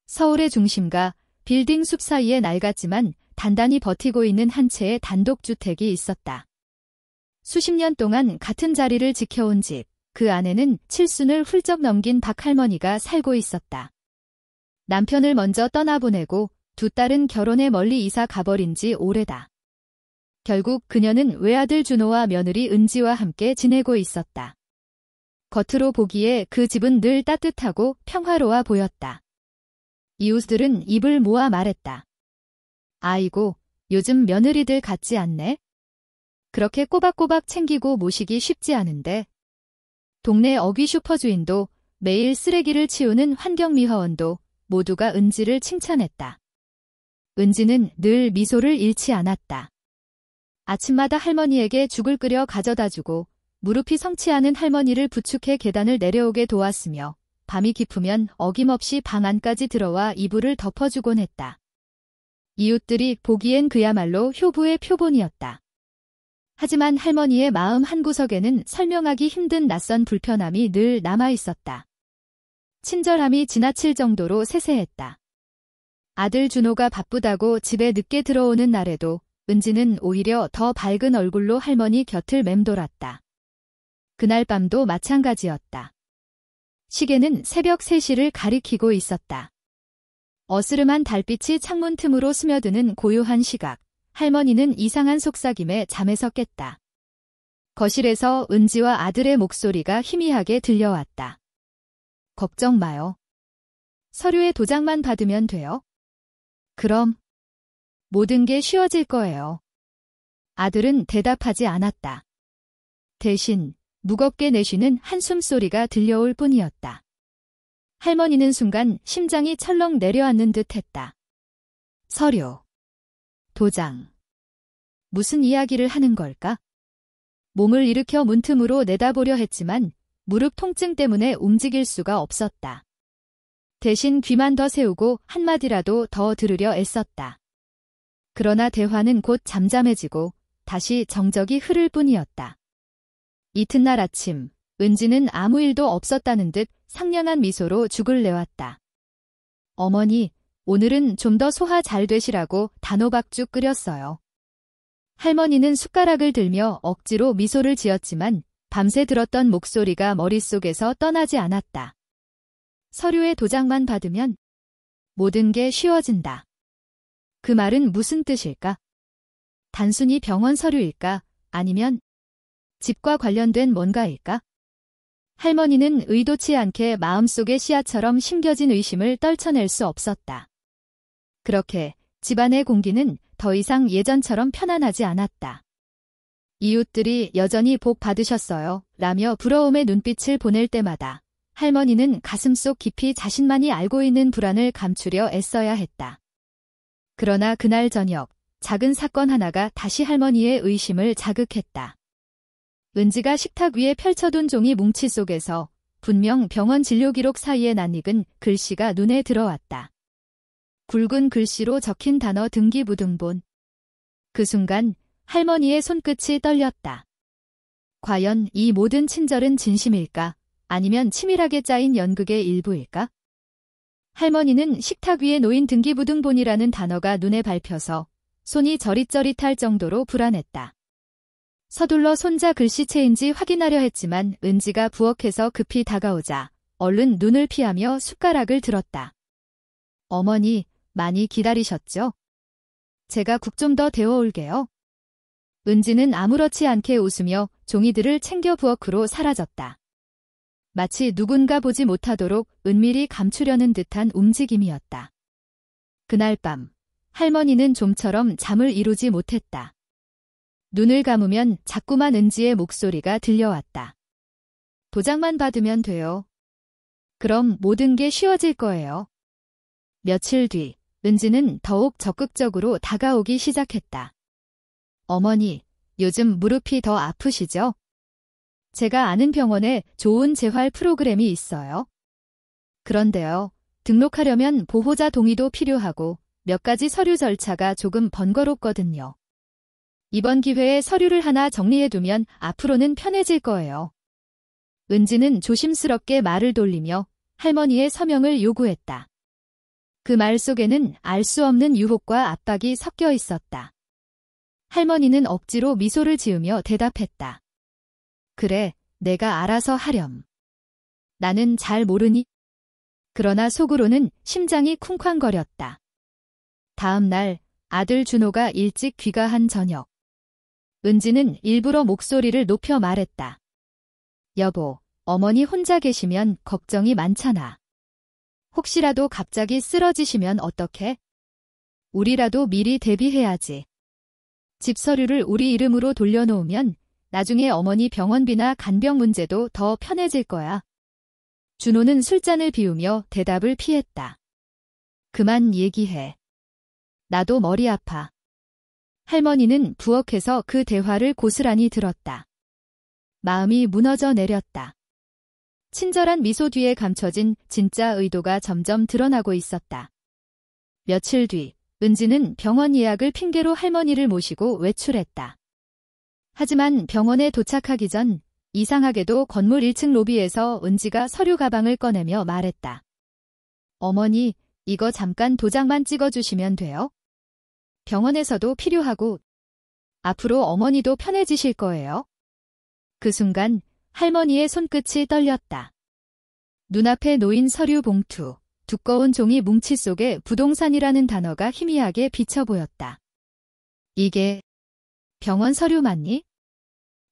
서울의 중심가 빌딩 숲 사이에 낡았지만 단단히 버티고 있는 한 채의 단독주택이 있었다. 수십 년 동안 같은 자리를 지켜온 집, 그 안에는 칠순을 훌쩍 넘긴 박할머니가 살고 있었다. 남편을 먼저 떠나보내고 두 딸은 결혼해 멀리 이사 가버린 지 오래다. 결국 그녀는 외아들 준호와 며느리 은지와 함께 지내고 있었다. 겉으로 보기에 그 집은 늘 따뜻하고 평화로워 보였다. 이웃들은 입을 모아 말했다. 아이고, 요즘 며느리들 같지 않네? 그렇게 꼬박꼬박 챙기고 모시기 쉽지 않은데. 동네 어귀 슈퍼주인도 매일 쓰레기를 치우는 환경미화원도 모두가 은지를 칭찬했다. 은지는 늘 미소를 잃지 않았다. 아침마다 할머니에게 죽을 끓여 가져다주고 무릎이 성치 않은 할머니를 부축해 계단을 내려오게 도왔으며 밤이 깊으면 어김없이 방 안까지 들어와 이불을 덮어주곤 했다. 이웃들이 보기엔 그야말로 효부의 표본이었다. 하지만 할머니의 마음 한구석에는 설명하기 힘든 낯선 불편함이 늘 남아있었다. 친절함이 지나칠 정도로 세세했다. 아들 준호가 바쁘다고 집에 늦게 들어오는 날에도 은지는 오히려 더 밝은 얼굴로 할머니 곁을 맴돌았다. 그날 밤도 마찬가지였다. 시계는 새벽 3시를 가리키고 있었다. 어스름한 달빛이 창문 틈으로 스며드는 고요한 시각, 할머니는 이상한 속삭임에 잠에서 깼다. 거실에서 은지와 아들의 목소리가 희미하게 들려왔다. 걱정 마요. 서류에 도장만 받으면 돼요. 그럼 모든 게 쉬워질 거예요. 아들은 대답하지 않았다. 대신 무겁게 내쉬는 한숨 소리가 들려올 뿐이었다. 할머니는 순간 심장이 철렁 내려앉는 듯 했다. 서류, 도장. 무슨 이야기를 하는 걸까? 몸을 일으켜 문틈으로 내다보려 했지만 무릎 통증 때문에 움직일 수가 없었다. 대신 귀만 더 세우고 한마디라도 더 들으려 애썼다. 그러나 대화는 곧 잠잠해지고 다시 정적이 흐를 뿐이었다. 이튿날 아침, 은지는 아무 일도 없었다는 듯 상냥한 미소로 죽을 내왔다. 어머니, 오늘은 좀 더 소화 잘 되시라고 단호박죽 끓였어요. 할머니는 숟가락을 들며 억지로 미소를 지었지만 밤새 들었던 목소리가 머릿속에서 떠나지 않았다. 서류에 도장만 받으면 모든 게 쉬워진다. 그 말은 무슨 뜻일까? 단순히 병원 서류일까? 아니면 집과 관련된 뭔가일까? 할머니는 의도치 않게 마음속의 씨앗처럼 심겨진 의심을 떨쳐낼 수 없었다. 그렇게 집안의 공기는 더 이상 예전처럼 편안하지 않았다. 이웃들이 여전히 복 받으셨어요 라며 부러움의 눈빛을 보낼 때마다 할머니는 가슴속 깊이 자신만이 알고 있는 불안을 감추려 애써야 했다. 그러나 그날 저녁, 작은 사건 하나가 다시 할머니의 의심을 자극했다. 은지가 식탁 위에 펼쳐둔 종이 뭉치 속에서 분명 병원 진료기록 사이에 낯익은 글씨가 눈에 들어왔다. 굵은 글씨로 적힌 단어 등기부등본. 그 순간 할머니의 손끝이 떨렸다. 과연 이 모든 친절은 진심일까? 아니면 치밀하게 짜인 연극의 일부일까? 할머니는 식탁 위에 놓인 등기부등본이라는 단어가 눈에 밟혀서 손이 저릿저릿할 정도로 불안했다. 서둘러 손자 글씨체인지 확인하려 했지만 은지가 부엌에서 급히 다가오자 얼른 눈을 피하며 숟가락을 들었다. 어머니, 많이 기다리셨죠? 제가 국 좀 더 데워올게요. 은지는 아무렇지 않게 웃으며 종이들을 챙겨 부엌으로 사라졌다. 마치 누군가 보지 못하도록 은밀히 감추려는 듯한 움직임이었다. 그날 밤, 할머니는 좀처럼 잠을 이루지 못했다. 눈을 감으면 자꾸만 은지의 목소리가 들려왔다. 도장만 받으면 돼요. 그럼 모든 게 쉬워질 거예요. 며칠 뒤, 은지는 더욱 적극적으로 다가오기 시작했다. 어머니, 요즘 무릎이 더 아프시죠? 제가 아는 병원에 좋은 재활 프로그램이 있어요. 그런데요, 등록하려면 보호자 동의도 필요하고 몇 가지 서류 절차가 조금 번거롭거든요. 이번 기회에 서류를 하나 정리해두면 앞으로는 편해질 거예요. 은지는 조심스럽게 말을 돌리며 할머니의 서명을 요구했다. 그 말 속에는 알 수 없는 유혹과 압박이 섞여 있었다. 할머니는 억지로 미소를 지으며 대답했다. 그래, 내가 알아서 하렴. 나는 잘 모르니? 그러나 속으로는 심장이 쿵쾅거렸다. 다음 날 아들 준호가 일찍 귀가한 저녁. 은지는 일부러 목소리를 높여 말했다. 여보, 어머니 혼자 계시면 걱정이 많잖아. 혹시라도 갑자기 쓰러지시면 어떡해? 우리라도 미리 대비해야지. 집 서류를 우리 이름으로 돌려놓으면 나중에 어머니 병원비나 간병 문제도 더 편해질 거야. 준호는 술잔을 비우며 대답을 피했다. 그만 얘기해. 나도 머리 아파. 할머니는 부엌에서 그 대화를 고스란히 들었다. 마음이 무너져 내렸다. 친절한 미소 뒤에 감춰진 진짜 의도가 점점 드러나고 있었다. 며칠 뒤, 은지는 병원 예약을 핑계로 할머니를 모시고 외출했다. 하지만 병원에 도착하기 전 이상하게도 건물 1층 로비에서 은지가 서류 가방을 꺼내며 말했다. 어머니, 이거 잠깐 도장만 찍어주시면 돼요? 병원에서도 필요하고 앞으로 어머니도 편해지실 거예요. 그 순간 할머니의 손끝이 떨렸다. 눈앞에 놓인 서류 봉투, 두꺼운 종이 뭉치 속에 부동산이라는 단어가 희미하게 비쳐 보였다. 이게 병원 서류 맞니?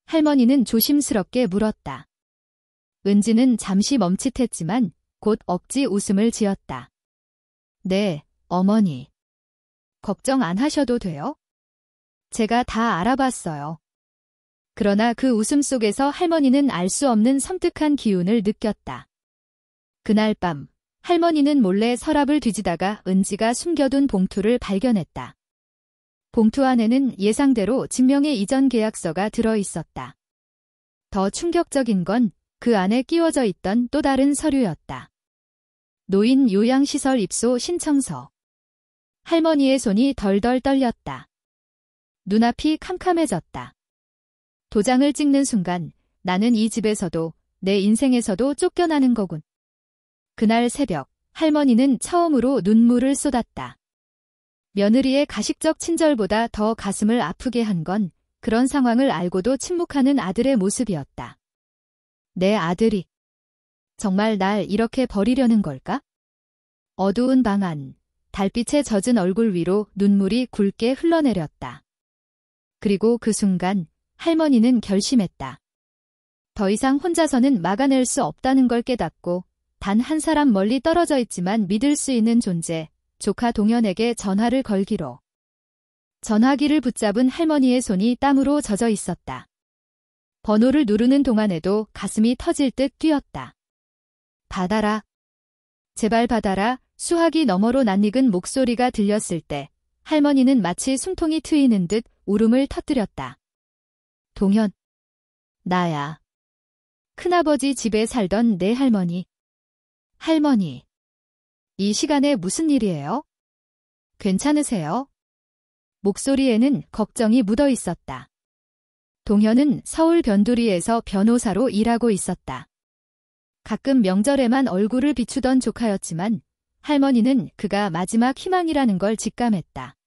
할머니는 조심스럽게 물었다. 은지는 잠시 멈칫했지만 곧 억지 웃음을 지었다. 네, 어머니. 걱정 안 하셔도 돼요. 제가 다 알아봤어요. 그러나 그 웃음 속에서 할머니는 알 수 없는 섬뜩한 기운을 느꼈다. 그날 밤, 할머니는 몰래 서랍을 뒤지다가 은지가 숨겨둔 봉투를 발견했다. 봉투 안에는 예상대로 증명의 이전 계약서가 들어 있었다. 더 충격적인 건 그 안에 끼워져 있던 또 다른 서류였다. 노인 요양시설 입소 신청서. 할머니의 손이 덜덜 떨렸다. 눈앞이 캄캄해졌다. 도장을 찍는 순간 나는 이 집에서도 내 인생에서도 쫓겨나는 거군. 그날 새벽 할머니는 처음으로 눈물을 쏟았다. 며느리의 가식적 친절보다 더 가슴을 아프게 한 건 그런 상황을 알고도 침묵하는 아들의 모습이었다. 내 아들이 정말 날 이렇게 버리려는 걸까? 어두운 방 안, 달빛에 젖은 얼굴 위로 눈물이 굵게 흘러내렸다. 그리고 그 순간 할머니는 결심했다. 더 이상 혼자서는 막아낼 수 없다는 걸 깨닫고 단 한 사람 멀리 떨어져 있지만 믿을 수 있는 존재, 조카 동현에게 전화를 걸기로. 전화기를 붙잡은 할머니의 손이 땀으로 젖어 있었다. 번호를 누르는 동안에도 가슴이 터질 듯 뛰었다. 받아라. 제발 받아라. 수화기 너머로 낯익은 목소리가 들렸을 때 할머니는 마치 숨통이 트이는 듯 울음을 터뜨렸다. 동현. 나야. 큰아버지 집에 살던 내 할머니. 할머니. 이 시간에 무슨 일이에요? 괜찮으세요? 목소리에는 걱정이 묻어 있었다. 동현은 서울 변두리에서 변호사로 일하고 있었다. 가끔 명절에만 얼굴을 비추던 조카였지만 할머니는 그가 마지막 희망이라는 걸 직감했다.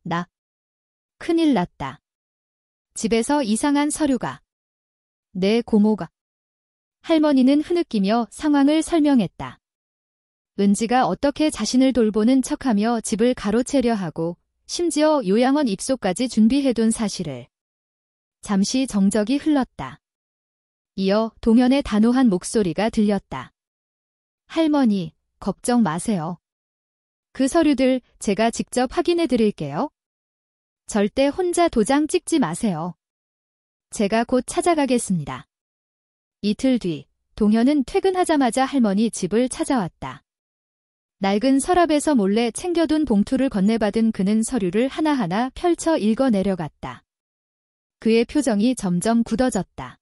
나. 큰일 났다. 집에서 이상한 서류가. 내 고모가. 할머니는 흐느끼며 상황을 설명했다. 은지가 어떻게 자신을 돌보는 척하며 집을 가로채려 하고 심지어 요양원 입소까지 준비해둔 사실을. 잠시 정적이 흘렀다. 이어 동현의 단호한 목소리가 들렸다. 할머니, 걱정 마세요. 그 서류들 제가 직접 확인해 드릴게요. 절대 혼자 도장 찍지 마세요. 제가 곧 찾아가겠습니다. 이틀 뒤, 동현은 퇴근하자마자 할머니 집을 찾아왔다. 낡은 서랍에서 몰래 챙겨둔 봉투를 건네받은 그는 서류를 하나하나 펼쳐 읽어 내려갔다. 그의 표정이 점점 굳어졌다.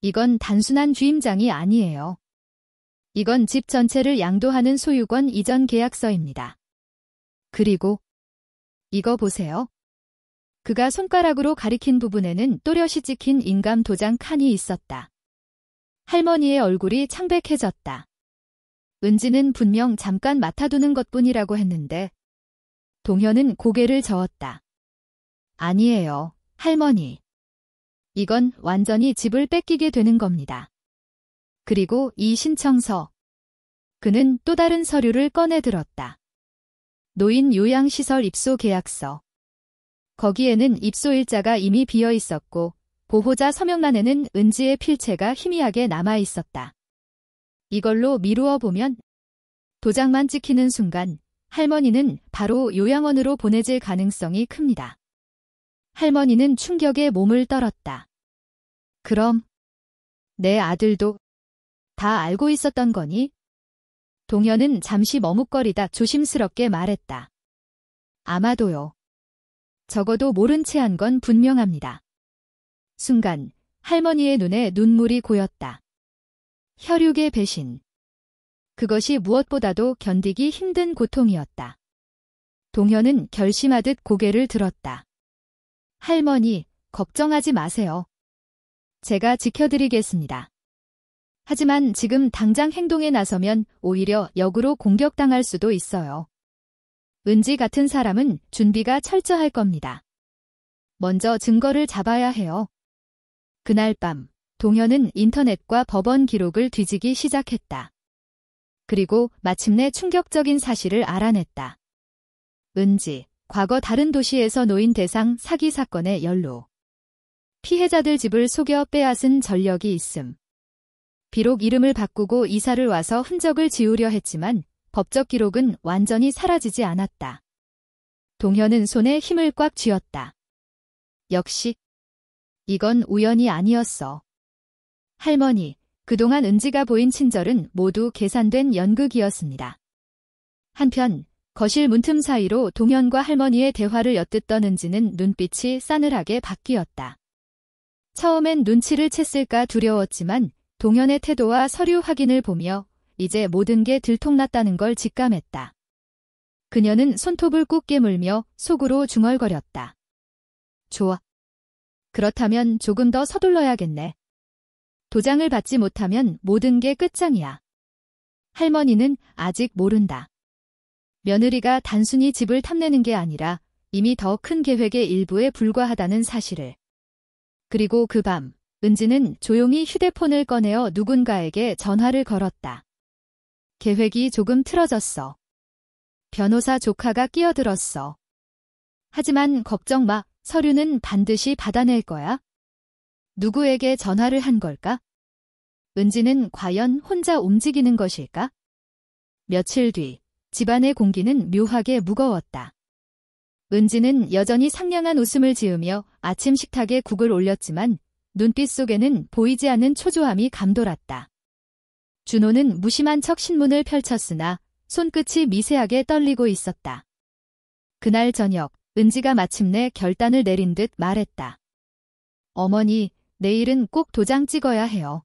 이건 단순한 주임장이 아니에요. 이건 집 전체를 양도하는 소유권 이전 계약서입니다. 그리고 이거 보세요. 그가 손가락으로 가리킨 부분에는 또렷이 찍힌 인감 도장 칸이 있었다. 할머니의 얼굴이 창백해졌다. 은지는 분명 잠깐 맡아두는 것뿐이라고 했는데 동현은 고개를 저었다. 아니에요, 할머니. 이건 완전히 집을 뺏기게 되는 겁니다. 그리고 이 신청서. 그는 또 다른 서류를 꺼내들었다. 노인 요양시설 입소 계약서. 거기에는 입소일자가 이미 비어 있었고 보호자 서명란에는 은지의 필체가 희미하게 남아 있었다. 이걸로 미루어 보면 도장만 찍히는 순간 할머니는 바로 요양원으로 보내질 가능성이 큽니다. 할머니는 충격에 몸을 떨었다. 그럼 내 아들도 다 알고 있었던 거니? 동현은 잠시 머뭇거리다 조심스럽게 말했다. 아마도요. 적어도 모른 채 한 건 분명합니다. 순간 할머니의 눈에 눈물이 고였다. 혈육의 배신. 그것이 무엇보다도 견디기 힘든 고통이었다. 동현은 결심하듯 고개를 들었다. 할머니, 걱정하지 마세요. 제가 지켜드리겠습니다. 하지만 지금 당장 행동에 나서면 오히려 역으로 공격당할 수도 있어요. 은지 같은 사람은 준비가 철저할 겁니다. 먼저 증거를 잡아야 해요. 그날 밤, 동현은 인터넷과 법원 기록을 뒤지기 시작했다. 그리고 마침내 충격적인 사실을 알아냈다. 은지, 과거 다른 도시에서 노인 대상 사기 사건의 연루. 피해자들 집을 속여 빼앗은 전력이 있음. 비록 이름을 바꾸고 이사를 와서 흔적을 지우려 했지만 법적 기록은 완전히 사라지지 않았다. 동현은 손에 힘을 꽉 쥐었다. 역시 이건 우연이 아니었어. 할머니, 그동안 은지가 보인 친절은 모두 계산된 연극이었습니다. 한편 거실 문틈 사이로 동현과 할머니의 대화를 엿듣던 은지는 눈빛이 싸늘하게 바뀌었다. 처음엔 눈치를 챘을까 두려웠지만 동현의 태도와 서류 확인을 보며 이제 모든 게 들통났다는 걸 직감했다. 그녀는 손톱을 꾹 깨물며 속으로 중얼거렸다. 좋아. 그렇다면 조금 더 서둘러야겠네. 도장을 받지 못하면 모든 게 끝장이야. 할머니는 아직 모른다. 며느리가 단순히 집을 탐내는 게 아니라 이미 더 큰 계획의 일부에 불과하다는 사실을. 그리고 그 밤, 은지는 조용히 휴대폰을 꺼내어 누군가에게 전화를 걸었다. 계획이 조금 틀어졌어. 변호사 조카가 끼어들었어. 하지만 걱정 마, 서류는 반드시 받아낼 거야. 누구에게 전화를 한 걸까? 은지는 과연 혼자 움직이는 것일까? 며칠 뒤, 집안의 공기는 묘하게 무거웠다. 은지는 여전히 상냥한 웃음을 지으며 아침 식탁에 국을 올렸지만 눈빛 속에는 보이지 않는 초조함이 감돌았다. 준호는 무심한 척 신문을 펼쳤으나 손끝이 미세하게 떨리고 있었다. 그날 저녁, 은지가 마침내 결단을 내린 듯 말했다. 어머니, 내일은 꼭 도장 찍어야 해요.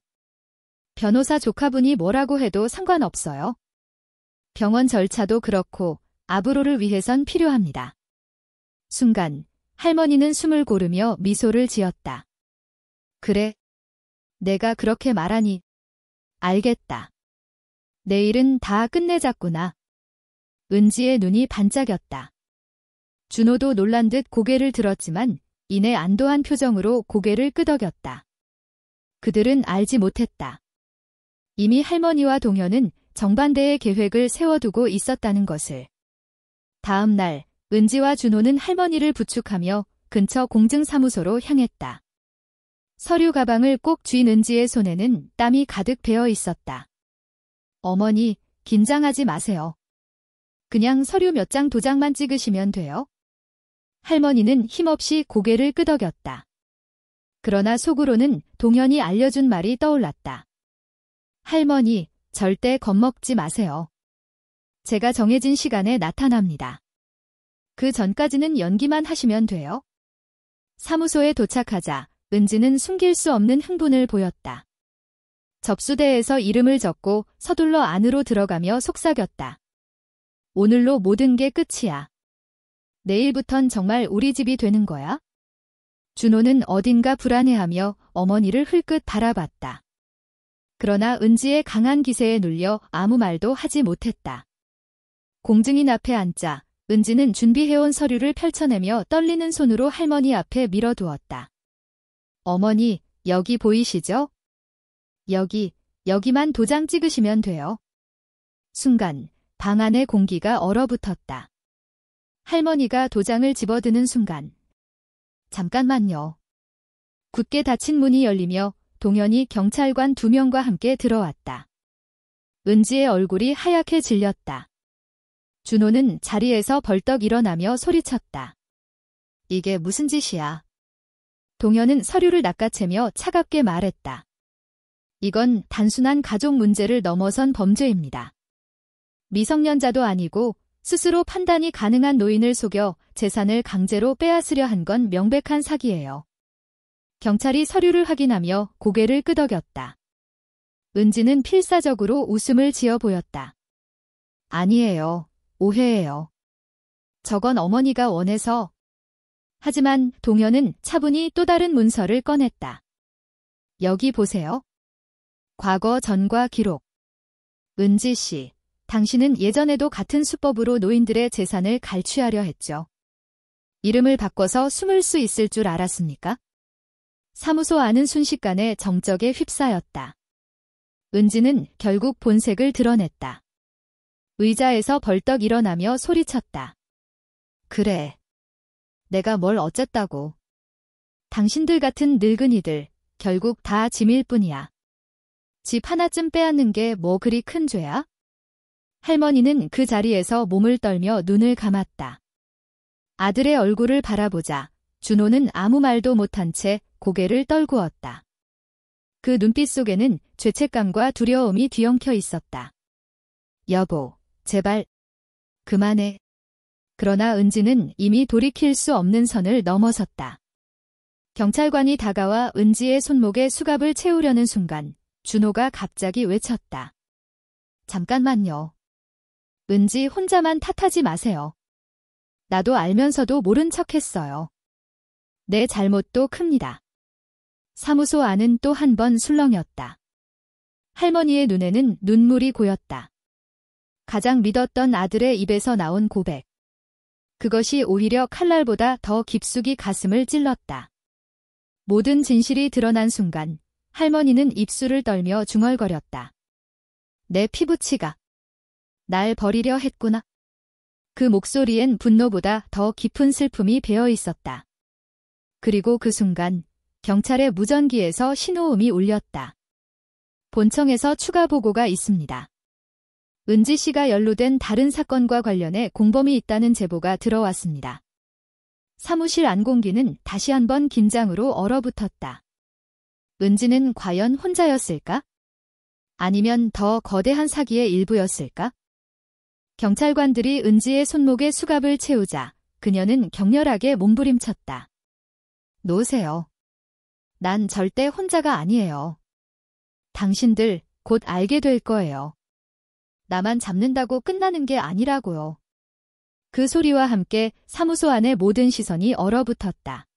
변호사 조카분이 뭐라고 해도 상관없어요. 병원 절차도 그렇고 아브로를 위해선 필요합니다. 순간 할머니는 숨을 고르며 미소를 지었다. 그래. 내가 그렇게 말하니. 알겠다. 내일은 다 끝내자꾸나. 은지의 눈이 반짝였다. 준호도 놀란 듯 고개를 들었지만 이내 안도한 표정으로 고개를 끄덕였다. 그들은 알지 못했다. 이미 할머니와 동현은 정반대의 계획을 세워두고 있었다는 것을. 다음 날, 은지와 준호는 할머니를 부축하며 근처 공증사무소로 향했다. 서류 가방을 꼭 쥔 은지의 손에는 땀이 가득 배어 있었다. 어머니, 긴장하지 마세요. 그냥 서류 몇 장 도장만 찍으시면 돼요. 할머니는 힘없이 고개를 끄덕였다. 그러나 속으로는 동현이 알려준 말이 떠올랐다. 할머니, 절대 겁먹지 마세요. 제가 정해진 시간에 나타납니다. 그 전까지는 연기만 하시면 돼요. 사무소에 도착하자 은지는 숨길 수 없는 흥분을 보였다. 접수대에서 이름을 적고 서둘러 안으로 들어가며 속삭였다. 오늘로 모든 게 끝이야. 내일부턴 정말 우리 집이 되는 거야? 준호는 어딘가 불안해하며 어머니를 흘끗 바라봤다. 그러나 은지의 강한 기세에 눌려 아무 말도 하지 못했다. 공증인 앞에 앉자 은지는 준비해온 서류를 펼쳐내며 떨리는 손으로 할머니 앞에 밀어두었다. 어머니, 여기 보이시죠? 여기만 도장 찍으시면 돼요. 순간 방 안의 공기가 얼어붙었다. 할머니가 도장을 집어드는 순간 잠깐만요. 굳게 닫힌 문이 열리며 동현이 경찰관 2명과 함께 들어왔다. 은지의 얼굴이 하얗게 질렸다. 준호는 자리에서 벌떡 일어나며 소리쳤다. 이게 무슨 짓이야? 동현은 서류를 낚아채며 차갑게 말했다. 이건 단순한 가족 문제를 넘어선 범죄입니다. 미성년자도 아니고 스스로 판단이 가능한 노인을 속여 재산을 강제로 빼앗으려 한 건 명백한 사기예요. 경찰이 서류를 확인하며 고개를 끄덕였다. 은지는 필사적으로 웃음을 지어 보였다. 아니에요. 오해예요. 저건 어머니가 원해서. 하지만 동현은 차분히 또 다른 문서를 꺼냈다. 여기 보세요. 과거 전과 기록. 은지 씨, 당신은 예전에도 같은 수법으로 노인들의 재산을 갈취하려 했죠. 이름을 바꿔서 숨을 수 있을 줄 알았습니까? 사무소 안은 순식간에 정적에 휩싸였다. 은지는 결국 본색을 드러냈다. 의자에서 벌떡 일어나며 소리쳤다. 그래. 내가 뭘 어쨌다고. 당신들 같은 늙은이들, 결국 다 짐일 뿐이야. 집 하나쯤 빼앗는 게 뭐 그리 큰 죄야? 할머니는 그 자리에서 몸을 떨며 눈을 감았다. 아들의 얼굴을 바라보자 준호는 아무 말도 못한 채 고개를 떨구었다. 그 눈빛 속에는 죄책감과 두려움이 뒤엉켜 있었다. 여보, 제발 그만해. 그러나 은지는 이미 돌이킬 수 없는 선을 넘어섰다. 경찰관이 다가와 은지의 손목에 수갑을 채우려는 순간 준호가 갑자기 외쳤다. 잠깐만요. 은지 혼자만 탓하지 마세요. 나도 알면서도 모른 척했어요. 내 잘못도 큽니다. 사무소 안은 또 한 번 술렁였다. 할머니의 눈에는 눈물이 고였다. 가장 믿었던 아들의 입에서 나온 고백. 그것이 오히려 칼날보다 더 깊숙이 가슴을 찔렀다. 모든 진실이 드러난 순간 할머니는 입술을 떨며 중얼거렸다. 내 피부치가 날 버리려 했구나. 그 목소리엔 분노보다 더 깊은 슬픔이 배어 있었다. 그리고 그 순간 경찰의 무전기에서 신호음이 울렸다. 본청에서 추가 보고가 있습니다. 은지 씨가 연루된 다른 사건과 관련해 공범이 있다는 제보가 들어왔습니다. 사무실 안공기는 다시 한번 긴장으로 얼어붙었다. 은지는 과연 혼자였을까? 아니면 더 거대한 사기의 일부였을까? 경찰관들이 은지의 손목에 수갑을 채우자 그녀는 격렬하게 몸부림쳤다. 놓으세요. 난 절대 혼자가 아니에요. 당신들 곧 알게 될 거예요. 나만 잡는다고 끝나는 게 아니라고요. 그 소리와 함께 사무소 안의 모든 시선이 얼어붙었다.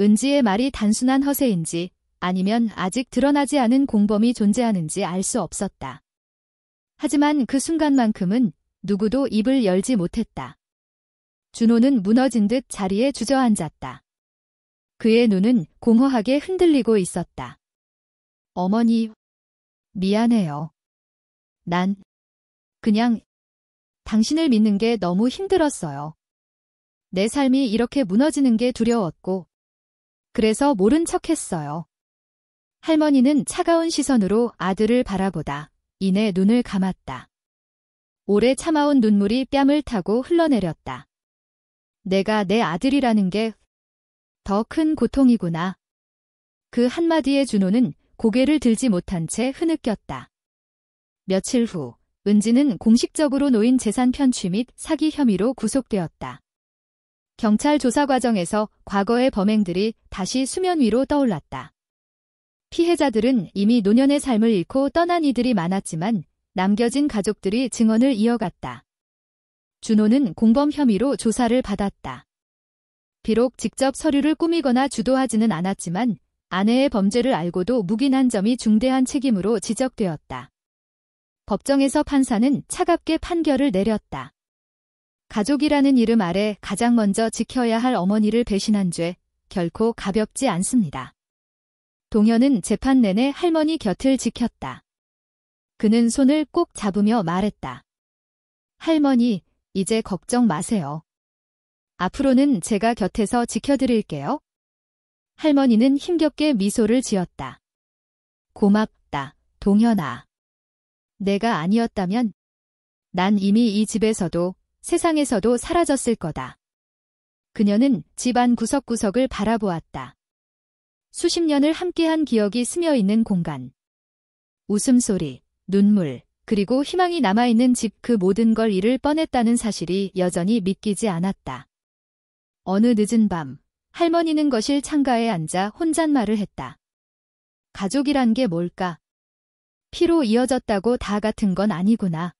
은지의 말이 단순한 허세인지 아니면 아직 드러나지 않은 공범이 존재하는지 알 수 없었다. 하지만 그 순간만큼은 누구도 입을 열지 못했다. 준호는 무너진 듯 자리에 주저앉았다. 그의 눈은 공허하게 흔들리고 있었다. 어머니, 미안해요. 난 그냥 당신을 믿는 게 너무 힘들었어요. 내 삶이 이렇게 무너지는 게 두려웠고, 그래서 모른 척했어요. 할머니는 차가운 시선으로 아들을 바라보다 이내 눈을 감았다. 오래 참아온 눈물이 뺨을 타고 흘러내렸다. 내가 내 아들이라는 게 더 큰 고통이구나. 그 한마디에 준호는 고개를 들지 못한 채 흐느꼈다. 며칠 후 은지는 공식적으로 노인 재산 편취 및 사기 혐의로 구속되었다. 경찰 조사 과정에서 과거의 범행들이 다시 수면 위로 떠올랐다. 피해자들은 이미 노년의 삶을 잃고 떠난 이들이 많았지만 남겨진 가족들이 증언을 이어갔다. 준호는 공범 혐의로 조사를 받았다. 비록 직접 서류를 꾸미거나 주도하지는 않았지만 아내의 범죄를 알고도 묵인한 점이 중대한 책임으로 지적되었다. 법정에서 판사는 차갑게 판결을 내렸다. 가족이라는 이름 아래 가장 먼저 지켜야 할 어머니를 배신한 죄, 결코 가볍지 않습니다. 동현은 재판 내내 할머니 곁을 지켰다. 그는 손을 꼭 잡으며 말했다. 할머니, 이제 걱정 마세요. 앞으로는 제가 곁에서 지켜드릴게요. 할머니는 힘겹게 미소를 지었다. 고맙다, 동현아. 내가 아니었다면 난 이미 이 집에서도 세상에서도 사라졌을 거다. 그녀는 집안 구석구석을 바라보았다. 수십 년을 함께한 기억이 스며있는 공간. 웃음소리, 눈물, 그리고 희망이 남아있는 집, 그 모든 걸 잃을 뻔했다는 사실이 여전히 믿기지 않았다. 어느 늦은 밤, 할머니는 거실 창가에 앉아 혼잣말을 했다. 가족이란 게 뭘까? 피로 이어졌다고 다 같은 건 아니구나.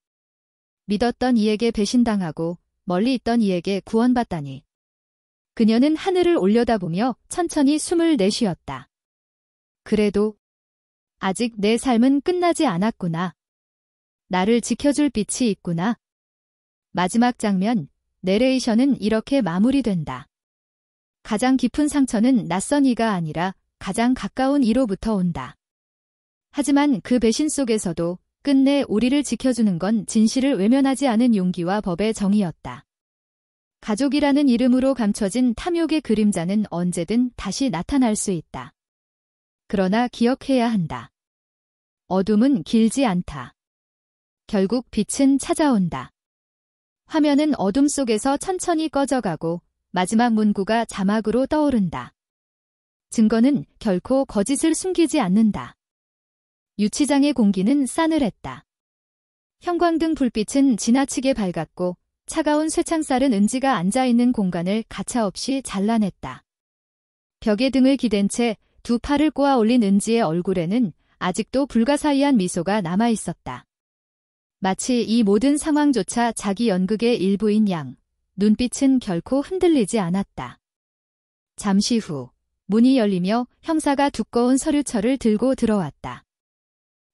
믿었던 이에게 배신당하고 멀리 있던 이에게 구원받다니. 그녀는 하늘을 올려다보며 천천히 숨을 내쉬었다. 그래도 아직 내 삶은 끝나지 않았구나. 나를 지켜줄 빛이 있구나. 마지막 장면, 내레이션은 이렇게 마무리된다. 가장 깊은 상처는 낯선 이가 아니라 가장 가까운 이로부터 온다. 하지만 그 배신 속에서도 끝내 우리를 지켜주는 건 진실을 외면하지 않은 용기와 법의 정의였다. 가족이라는 이름으로 감춰진 탐욕의 그림자는 언제든 다시 나타날 수 있다. 그러나 기억해야 한다. 어둠은 길지 않다. 결국 빛은 찾아온다. 화면은 어둠 속에서 천천히 꺼져가고 마지막 문구가 자막으로 떠오른다. 증거는 결코 거짓을 숨기지 않는다. 유치장의 공기는 싸늘했다. 형광등 불빛은 지나치게 밝았고 차가운 쇠창살은 은지가 앉아있는 공간을 가차없이 잘라냈다. 벽에 등을 기댄 채 두 팔을 꼬아 올린 은지의 얼굴에는 아직도 불가사의한 미소가 남아있었다. 마치 이 모든 상황조차 자기 연극의 일부인 양, 눈빛은 결코 흔들리지 않았다. 잠시 후 문이 열리며 형사가 두꺼운 서류철을 들고 들어왔다.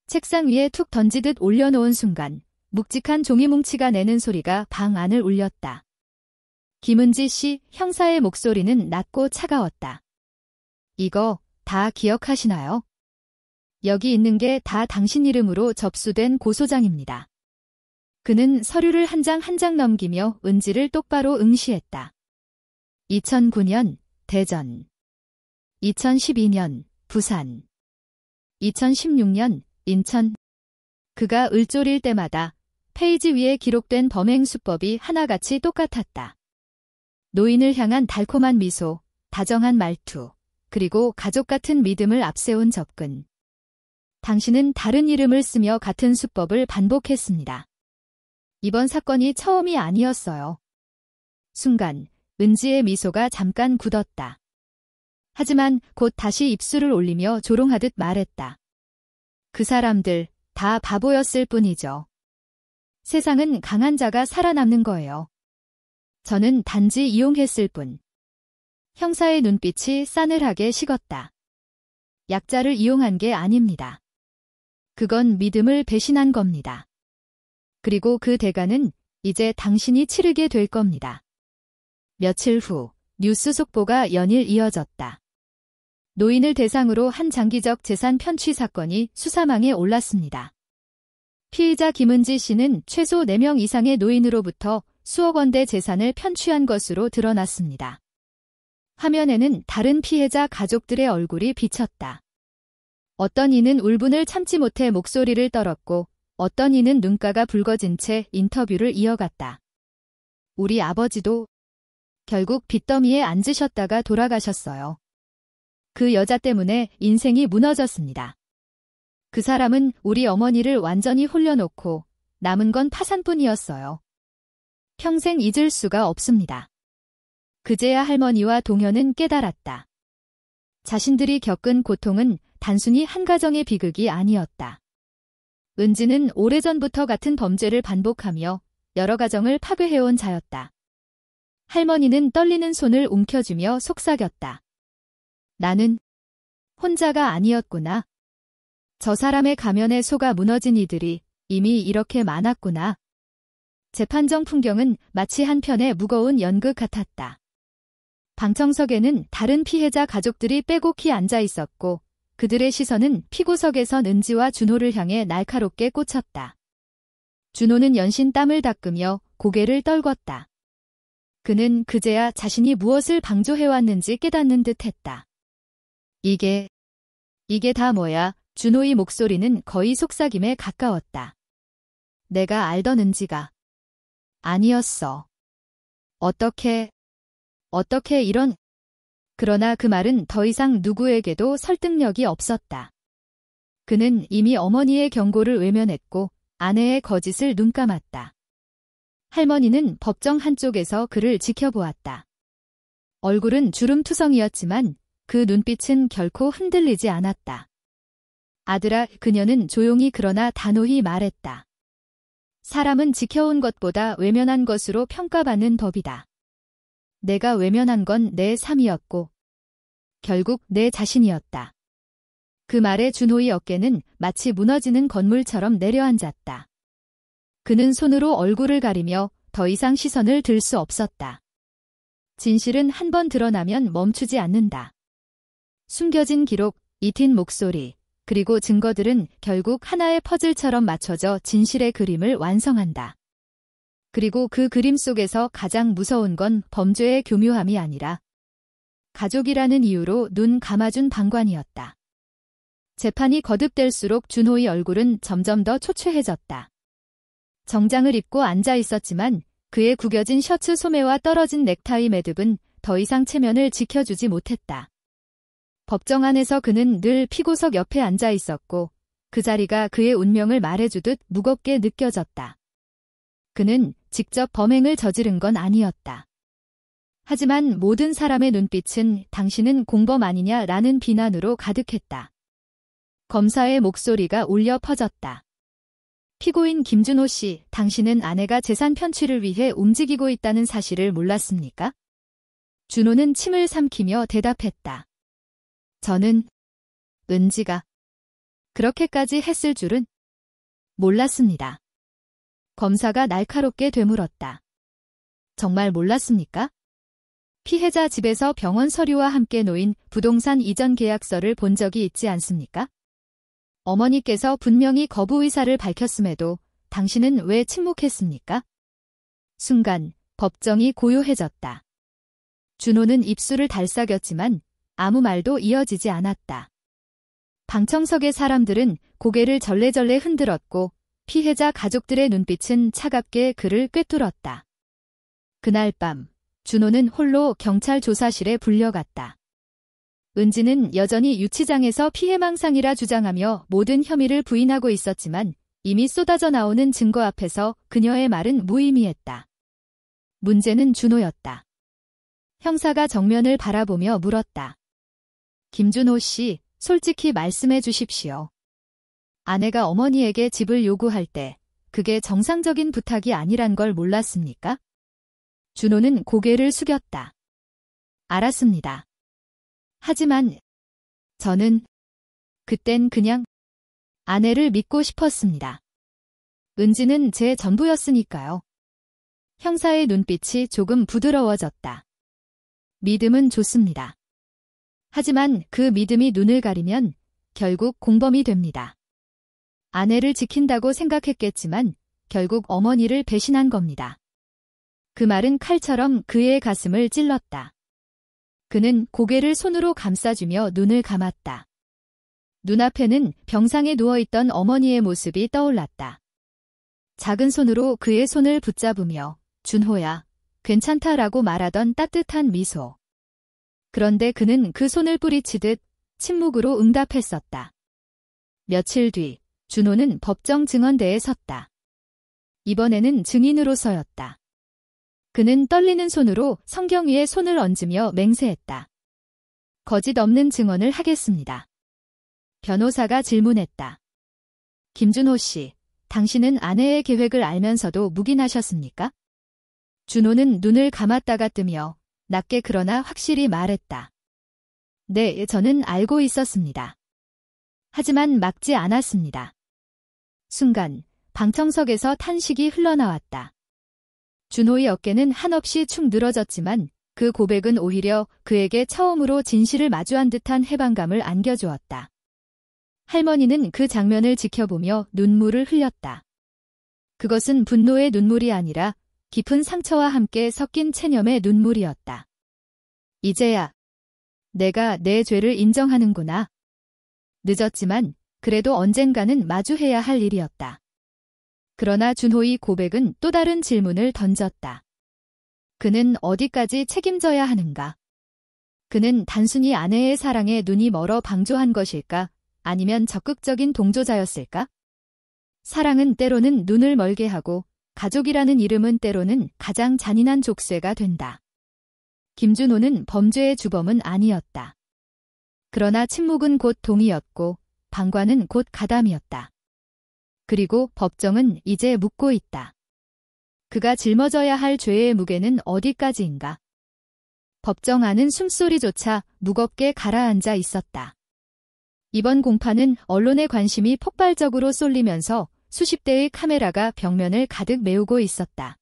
책상 위에 툭 던지듯 올려놓은 순간 묵직한 종이 뭉치가 내는 소리가 방 안을 울렸다. 김은지 씨, 형사의 목소리는 낮고 차가웠다. 이거 다 기억하시나요? 여기 있는 게 다 당신 이름으로 접수된 고소장입니다. 그는 서류를 한 장 한 장 넘기며 은지를 똑바로 응시했다. 2009년 대전, 2012년 부산, 2016년 인천. 그가 을조릴 때마다 페이지 위에 기록된 범행 수법이 하나같이 똑같았다. 노인을 향한 달콤한 미소, 다정한 말투, 그리고 가족 같은 믿음을 앞세운 접근. 당신은 다른 이름을 쓰며 같은 수법을 반복했습니다. 이번 사건이 처음이 아니었어요. 순간 은지의 미소가 잠깐 굳었다. 하지만 곧 다시 입술을 올리며 조롱하듯 말했다. 그 사람들 다 바보였을 뿐이죠. 세상은 강한 자가 살아남는 거예요. 저는 단지 이용했을 뿐. 형사의 눈빛이 싸늘하게 식었다. 약자를 이용한 게 아닙니다. 그건 믿음을 배신한 겁니다. 그리고 그 대가는 이제 당신이 치르게 될 겁니다. 며칠 후 뉴스 속보가 연일 이어졌다. 노인을 대상으로 한 장기적 재산 편취 사건이 수사망에 올랐습니다. 피의자 김은지 씨는 최소 4명 이상의 노인으로부터 수억 원대 재산을 편취한 것으로 드러났습니다. 화면에는 다른 피해자 가족들의 얼굴이 비쳤다. 어떤 이는 울분을 참지 못해 목소리를 떨었고 어떤 이는 눈가가 붉어진 채 인터뷰를 이어갔다. 우리 아버지도 결국 빚더미에 앉으셨다가 돌아가셨어요. 그 여자 때문에 인생이 무너졌습니다. 그 사람은 우리 어머니를 완전히 홀려놓고 남은 건 파산뿐이었어요. 평생 잊을 수가 없습니다. 그제야 할머니와 동현은 깨달았다. 자신들이 겪은 고통은 단순히 한 가정의 비극이 아니었다. 은지는 오래전부터 같은 범죄를 반복하며 여러 가정을 파괴해온 자였다. 할머니는 떨리는 손을 움켜쥐며 속삭였다. 나는 혼자가 아니었구나. 저 사람의 가면에 속아 무너진 이들이 이미 이렇게 많았구나. 재판정 풍경은 마치 한편의 무거운 연극 같았다. 방청석에는 다른 피해자 가족들이 빼곡히 앉아 있었고 그들의 시선은 피고석에선 은지와 준호를 향해 날카롭게 꽂혔다. 준호는 연신 땀을 닦으며 고개를 떨궜다. 그는 그제야 자신이 무엇을 방조해왔는지 깨닫는 듯했다. 이게 다 뭐야? 준호의 목소리는 거의 속삭임에 가까웠다. 내가 알던 은지가 아니었어. 어떻게 이런... 그러나 그 말은 더 이상 누구에게도 설득력이 없었다. 그는 이미 어머니의 경고를 외면했고 아내의 거짓을 눈감았다. 할머니는 법정 한쪽에서 그를 지켜보았다. 얼굴은 주름투성이었지만 그 눈빛은 결코 흔들리지 않았다. 아들아, 그녀는 조용히 그러나 단호히 말했다. 사람은 지켜온 것보다 외면한 것으로 평가받는 법이다. 내가 외면한 건 내 삶이었고 결국 내 자신이었다. 그 말에 준호의 어깨는 마치 무너지는 건물처럼 내려앉았다. 그는 손으로 얼굴을 가리며 더 이상 시선을 들 수 없었다. 진실은 한 번 드러나면 멈추지 않는다. 숨겨진 기록, 잊힌 목소리, 그리고 증거들은 결국 하나의 퍼즐처럼 맞춰져 진실의 그림을 완성한다. 그리고 그 그림 속에서 가장 무서운 건 범죄의 교묘함이 아니라 가족이라는 이유로 눈 감아준 방관이었다. 재판이 거듭될수록 준호의 얼굴은 점점 더 초췌해졌다. 정장을 입고 앉아 있었지만 그의 구겨진 셔츠 소매와 떨어진 넥타이 매듭은 더 이상 체면을 지켜주지 못했다. 법정 안에서 그는 늘 피고석 옆에 앉아 있었고 그 자리가 그의 운명을 말해주듯 무겁게 느껴졌다. 그는 직접 범행을 저지른 건 아니었다. 하지만 모든 사람의 눈빛은 당신은 공범 아니냐라는 비난으로 가득했다. 검사의 목소리가 울려 퍼졌다. 피고인 김준호 씨, 당신은 아내가 재산 편취를 위해 움직이고 있다는 사실을 몰랐습니까? 준호는 침을 삼키며 대답했다. 저는 은지가 그렇게까지 했을 줄은 몰랐습니다. 검사가 날카롭게 되물었다. 정말 몰랐습니까? 피해자 집에서 병원 서류와 함께 놓인 부동산 이전 계약서를 본 적이 있지 않습니까? 어머니께서 분명히 거부 의사를 밝혔음에도 당신은 왜 침묵했습니까? 순간 법정이 고요해졌다. 준호는 입술을 달싹였지만 아무 말도 이어지지 않았다. 방청석의 사람들은 고개를 절레절레 흔들었고 피해자 가족들의 눈빛은 차갑게 그를 꿰뚫었다. 그날 밤 준호는 홀로 경찰 조사실에 불려갔다. 은지는 여전히 유치장에서 피해망상이라 주장하며 모든 혐의를 부인하고 있었지만 이미 쏟아져 나오는 증거 앞에서 그녀의 말은 무의미했다. 문제는 준호였다. 형사가 정면을 바라보며 물었다. 김준호 씨, 솔직히 말씀해 주십시오. 아내가 어머니에게 집을 요구할 때 그게 정상적인 부탁이 아니란 걸 몰랐습니까? 준호는 고개를 숙였다. 알았습니다. 하지만 저는 그땐 그냥 아내를 믿고 싶었습니다. 은지는 제 전부였으니까요. 형사의 눈빛이 조금 부드러워졌다. 믿음은 좋습니다. 하지만 그 믿음이 눈을 가리면 결국 공범이 됩니다. 아내를 지킨다고 생각했겠지만 결국 어머니를 배신한 겁니다. 그 말은 칼처럼 그의 가슴을 찔렀다. 그는 고개를 손으로 감싸주며 눈을 감았다. 눈앞에는 병상에 누워있던 어머니의 모습이 떠올랐다. 작은 손으로 그의 손을 붙잡으며 준호야, 괜찮다라고 말하던 따뜻한 미소. 그런데 그는 그 손을 뿌리치듯 침묵으로 응답했었다. 며칠 뒤 준호는 법정 증언대에 섰다. 이번에는 증인으로서였다. 그는 떨리는 손으로 성경 위에 손을 얹으며 맹세했다. 거짓 없는 증언을 하겠습니다. 변호사가 질문했다. 김준호 씨, 당신은 아내의 계획을 알면서도 묵인하셨습니까? 준호는 눈을 감았다가 뜨며 낮게 그러나 확실히 말했다. 네, 저는 알고 있었습니다. 하지만 막지 않았습니다. 순간 방청석에서 탄식이 흘러나왔다. 준호의 어깨는 한없이 축 늘어졌지만 그 고백은 오히려 그에게 처음으로 진실을 마주한 듯한 해방감을 안겨주었다. 할머니는 그 장면을 지켜보며 눈물을 흘렸다. 그것은 분노의 눈물이 아니라 깊은 상처와 함께 섞인 체념의 눈물이었다. 이제야 내가 내 죄를 인정하는구나. 늦었지만 그래도 언젠가는 마주해야 할 일이었다. 그러나 준호의 고백은 또 다른 질문을 던졌다. 그는 어디까지 책임져야 하는가? 그는 단순히 아내의 사랑에 눈이 멀어 방조한 것일까? 아니면 적극적인 동조자였을까? 사랑은 때로는 눈을 멀게 하고 가족이라는 이름은 때로는 가장 잔인한 족쇄가 된다. 김준호는 범죄의 주범은 아니었다. 그러나 침묵은 곧 동의였고 방관은 곧 가담이었다. 그리고 법정은 이제 묻고 있다. 그가 짊어져야 할 죄의 무게는 어디까지인가? 법정 안은 숨소리조차 무겁게 가라앉아 있었다. 이번 공판은 언론의 관심이 폭발적으로 쏠리면서 수십 대의 카메라가 벽면을 가득 메우고 있었다.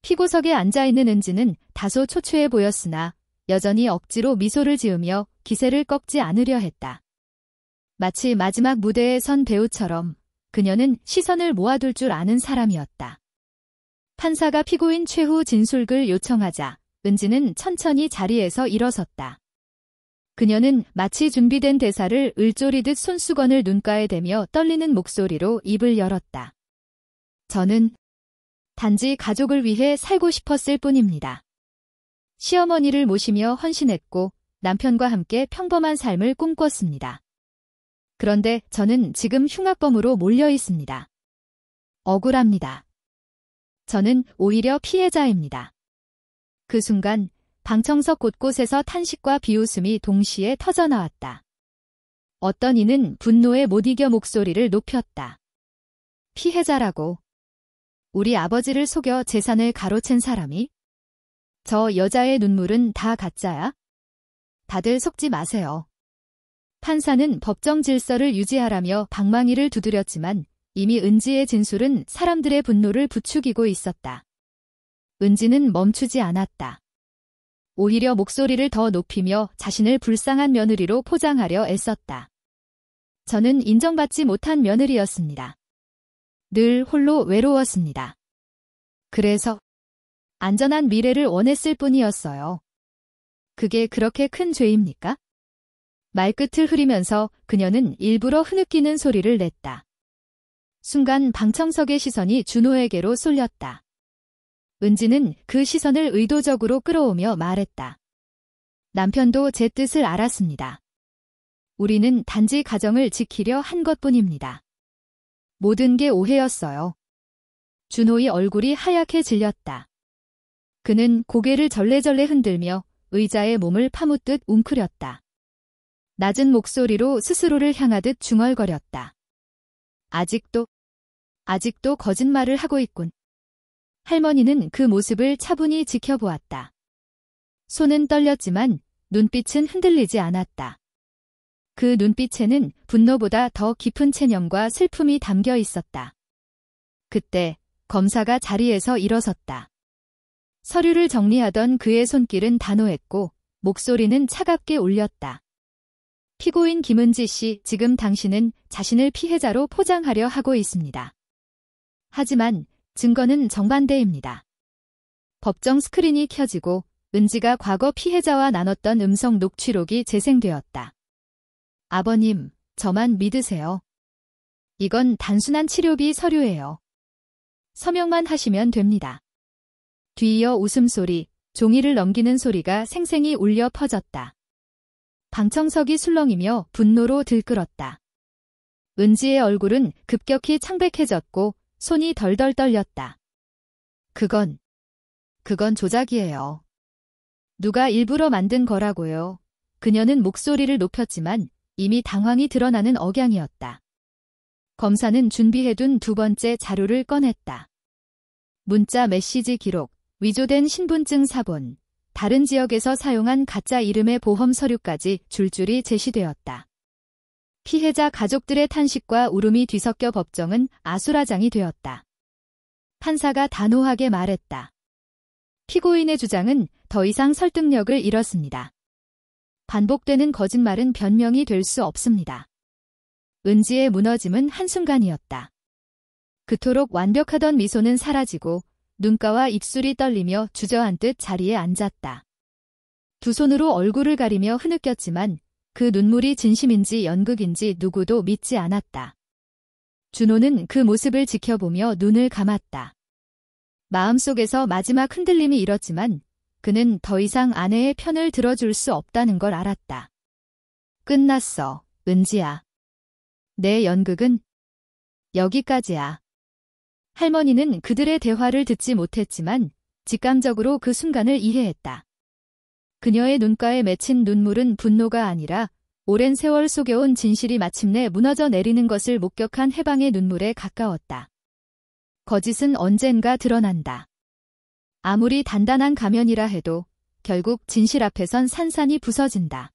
피고석에 앉아있는 은지는 다소 초췌해 보였으나 여전히 억지로 미소를 지으며 기세를 꺾지 않으려 했다. 마치 마지막 무대에 선 배우처럼 그녀는 시선을 모아둘 줄 아는 사람이었다. 판사가 피고인 최후 진술글 요청하자 은지는 천천히 자리에서 일어섰다. 그녀는 마치 준비된 대사를 을조리듯 손수건을 눈가에 대며 떨리는 목소리로 입을 열었다. 저는 단지 가족을 위해 살고 싶었을 뿐입니다. 시어머니를 모시며 헌신했고 남편과 함께 평범한 삶을 꿈꿨습니다. 그런데 저는 지금 흉악범으로 몰려 있습니다. 억울합니다. 저는 오히려 피해자입니다. 그 순간 방청석 곳곳에서 탄식과 비웃음이 동시에 터져나왔다. 어떤 이는 분노에 못 이겨 목소리를 높였다. 피해자라고? 우리 아버지를 속여 재산을 가로챈 사람이? 저 여자의 눈물은 다 가짜야? 다들 속지 마세요. 판사는 법정 질서를 유지하라며 방망이를 두드렸지만 이미 은지의 진술은 사람들의 분노를 부추기고 있었다. 은지는 멈추지 않았다. 오히려 목소리를 더 높이며 자신을 불쌍한 며느리로 포장하려 애썼다. 저는 인정받지 못한 며느리였습니다. 늘 홀로 외로웠습니다. 그래서 안전한 미래를 원했을 뿐이었어요. 그게 그렇게 큰 죄입니까? 말끝을 흐리면서 그녀는 일부러 흐느끼는 소리를 냈다. 순간 방청석의 시선이 준호에게로 쏠렸다. 은지는 그 시선을 의도적으로 끌어오며 말했다. 남편도 제 뜻을 알았습니다. 우리는 단지 가정을 지키려 한 것뿐입니다. 모든 게 오해였어요. 준호의 얼굴이 하얗게 질렸다. 그는 고개를 절레절레 흔들며 의자에 몸을 파묻듯 웅크렸다. 낮은 목소리로 스스로를 향하듯 중얼거렸다. 아직도 거짓말을 하고 있군. 할머니는 그 모습을 차분히 지켜보았다. 손은 떨렸지만 눈빛은 흔들리지 않았다. 그 눈빛에는 분노보다 더 깊은 체념과 슬픔이 담겨 있었다. 그때 검사가 자리에서 일어섰다. 서류를 정리하던 그의 손길은 단호했고 목소리는 차갑게 울렸다. 피고인 김은지 씨, 지금 당신은 자신을 피해자로 포장하려 하고 있습니다. 하지만 증거는 정반대입니다. 법정 스크린이 켜지고 은지가 과거 피해자와 나눴던 음성 녹취록이 재생되었다. 아버님, 저만 믿으세요. 이건 단순한 치료비 서류예요. 서명만 하시면 됩니다. 뒤이어 웃음소리, 종이를 넘기는 소리가 생생히 울려 퍼졌다. 방청석이 술렁이며 분노로 들끓었다. 은지의 얼굴은 급격히 창백해졌고 손이 덜덜 떨렸다. 그건 조작이에요. 누가 일부러 만든 거라고요. 그녀는 목소리를 높였지만 이미 당황이 드러나는 억양이었다. 검사는 준비해둔 두 번째 자료를 꺼냈다. 문자 메시지 기록, 위조된 신분증 사본, 다른 지역에서 사용한 가짜 이름의 보험 서류까지 줄줄이 제시되었다. 피해자 가족들의 탄식과 울음이 뒤섞여 법정은 아수라장이 되었다. 판사가 단호하게 말했다. 피고인의 주장은 더 이상 설득력을 잃었습니다. 반복되는 거짓말은 변명이 될 수 없습니다. 은지의 무너짐은 한순간이었다. 그토록 완벽하던 미소는 사라지고 눈가와 입술이 떨리며 주저앉듯 자리에 앉았다. 두 손으로 얼굴을 가리며 흐느꼈지만 그 눈물이 진심인지 연극인지 누구도 믿지 않았다. 준호는 그 모습을 지켜보며 눈을 감았다. 마음속에서 마지막 흔들림이 일었지만 그는 더 이상 아내의 편을 들어줄 수 없다는 걸 알았다. 끝났어, 은지야. 내 연극은 여기까지야. 할머니는 그들의 대화를 듣지 못했지만 직감적으로 그 순간을 이해했다. 그녀의 눈가에 맺힌 눈물은 분노가 아니라 오랜 세월 속여온 진실이 마침내 무너져 내리는 것을 목격한 해방의 눈물에 가까웠다. 거짓은 언젠가 드러난다. 아무리 단단한 가면이라 해도 결국 진실 앞에선 산산이 부서진다.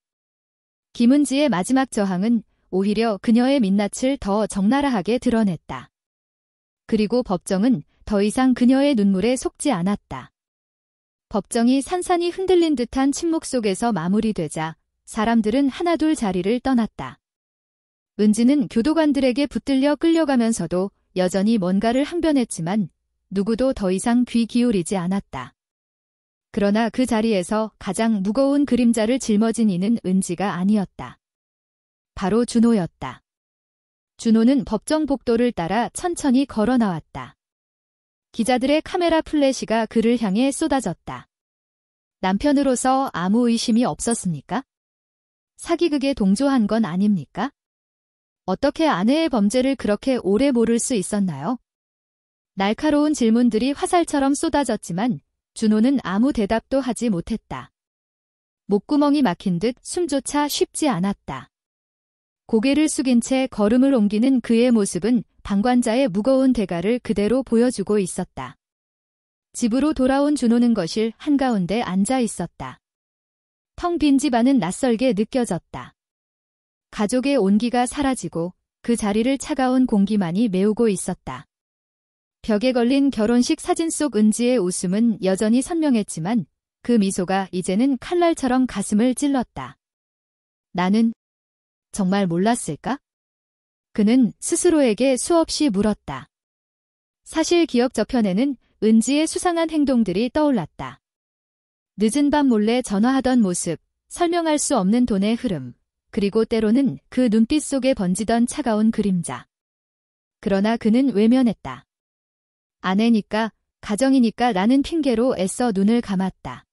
김은지의 마지막 저항은 오히려 그녀의 민낯을 더 적나라하게 드러냈다. 그리고 법정은 더 이상 그녀의 눈물에 속지 않았다. 법정이 산산이 흔들린 듯한 침묵 속에서 마무리되자 사람들은 하나둘 자리를 떠났다. 은지는 교도관들에게 붙들려 끌려가면서도 여전히 뭔가를 항변했지만 누구도 더 이상 귀 기울이지 않았다. 그러나 그 자리에서 가장 무거운 그림자를 짊어진 이는 은지가 아니었다. 바로 준호였다. 준호는 법정 복도를 따라 천천히 걸어 나왔다. 기자들의 카메라 플래시가 그를 향해 쏟아졌다. 남편으로서 아무 의심이 없었습니까? 사기극에 동조한 건 아닙니까? 어떻게 아내의 범죄를 그렇게 오래 모를 수 있었나요? 날카로운 질문들이 화살처럼 쏟아졌지만 준호는 아무 대답도 하지 못했다. 목구멍이 막힌 듯 숨조차 쉽지 않았다. 고개를 숙인 채 걸음을 옮기는 그의 모습은 방관자의 무거운 대가를 그대로 보여주고 있었다. 집으로 돌아온 준호는 거실 한가운데 앉아 있었다. 텅 빈 집안은 낯설게 느껴졌다. 가족의 온기가 사라지고 그 자리를 차가운 공기만이 메우고 있었다. 벽에 걸린 결혼식 사진 속 은지의 웃음은 여전히 선명했지만 그 미소가 이제는 칼날처럼 가슴을 찔렀다. 나는 정말 몰랐을까? 그는 스스로에게 수없이 물었다. 사실 기억 저편에는 은지의 수상한 행동들이 떠올랐다. 늦은 밤 몰래 전화하던 모습, 설명할 수 없는 돈의 흐름, 그리고 때로는 그 눈빛 속에 번지던 차가운 그림자. 그러나 그는 외면했다. 아내니까, 가정이니까 라는 핑계로 애써 눈을 감았다.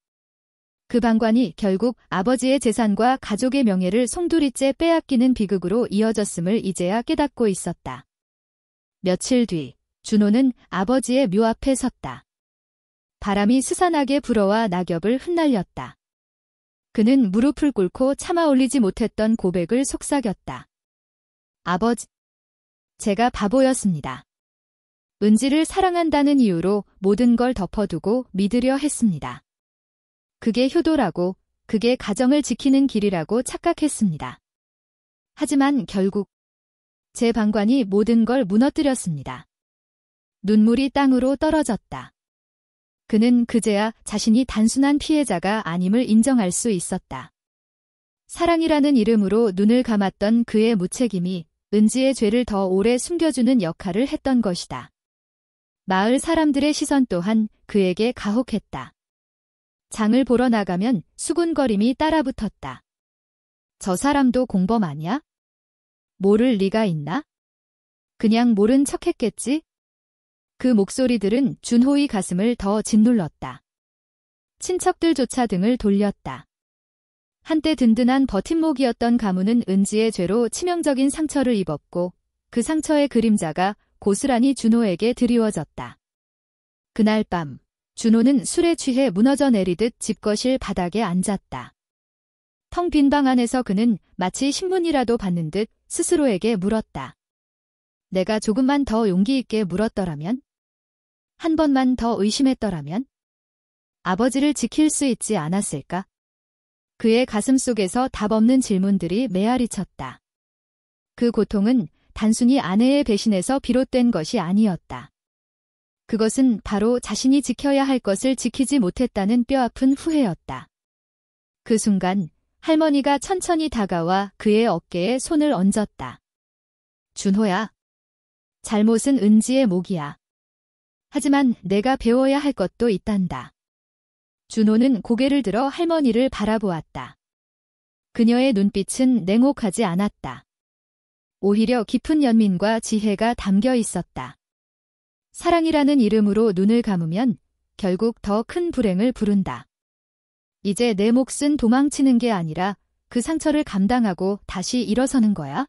그 방관이 결국 아버지의 재산과 가족의 명예를 송두리째 빼앗기는 비극으로 이어졌음을 이제야 깨닫고 있었다. 며칠 뒤, 준호는 아버지의 묘 앞에 섰다. 바람이 스산하게 불어와 낙엽을 흩날렸다. 그는 무릎을 꿇고 참아 올리지 못했던 고백을 속삭였다. 아버지, 제가 바보였습니다. 은지를 사랑한다는 이유로 모든 걸 덮어두고 믿으려 했습니다. 그게 효도라고, 그게 가정을 지키는 길이라고 착각했습니다. 하지만 결국 제 방관이 모든 걸 무너뜨렸습니다. 눈물이 땅으로 떨어졌다. 그는 그제야 자신이 단순한 피해자가 아님을 인정할 수 있었다. 사랑이라는 이름으로 눈을 감았던 그의 무책임이 은지의 죄를 더 오래 숨겨주는 역할을 했던 것이다. 마을 사람들의 시선 또한 그에게 가혹했다. 장을 보러 나가면 수군거림이 따라붙었다. 저 사람도 공범 아니야? 모를 리가 있나? 그냥 모른 척했겠지? 그 목소리들은 준호의 가슴을 더 짓눌렀다. 친척들조차 등을 돌렸다. 한때 든든한 버팀목이었던 가문은 은지의 죄로 치명적인 상처를 입었고 그 상처의 그림자가 고스란히 준호에게 드리워졌다. 그날 밤 준호는 술에 취해 무너져 내리듯 집거실 바닥에 앉았다. 텅 빈 방 안에서 그는 마치 신문이라도 받는 듯 스스로에게 물었다. 내가 조금만 더 용기 있게 물었더라면? 한 번만 더 의심했더라면? 아버지를 지킬 수 있지 않았을까? 그의 가슴 속에서 답 없는 질문들이 메아리쳤다. 그 고통은 단순히 아내의 배신에서 비롯된 것이 아니었다. 그것은 바로 자신이 지켜야 할 것을 지키지 못했다는 뼈아픈 후회였다. 그 순간 할머니가 천천히 다가와 그의 어깨에 손을 얹었다. 준호야. 잘못은 은지의 몫이야. 하지만 내가 배워야 할 것도 있단다. 준호는 고개를 들어 할머니를 바라보았다. 그녀의 눈빛은 냉혹하지 않았다. 오히려 깊은 연민과 지혜가 담겨 있었다. 사랑이라는 이름으로 눈을 감으면 결국 더 큰 불행을 부른다. 이제 내 몫은 도망치는 게 아니라 그 상처를 감당하고 다시 일어서는 거야?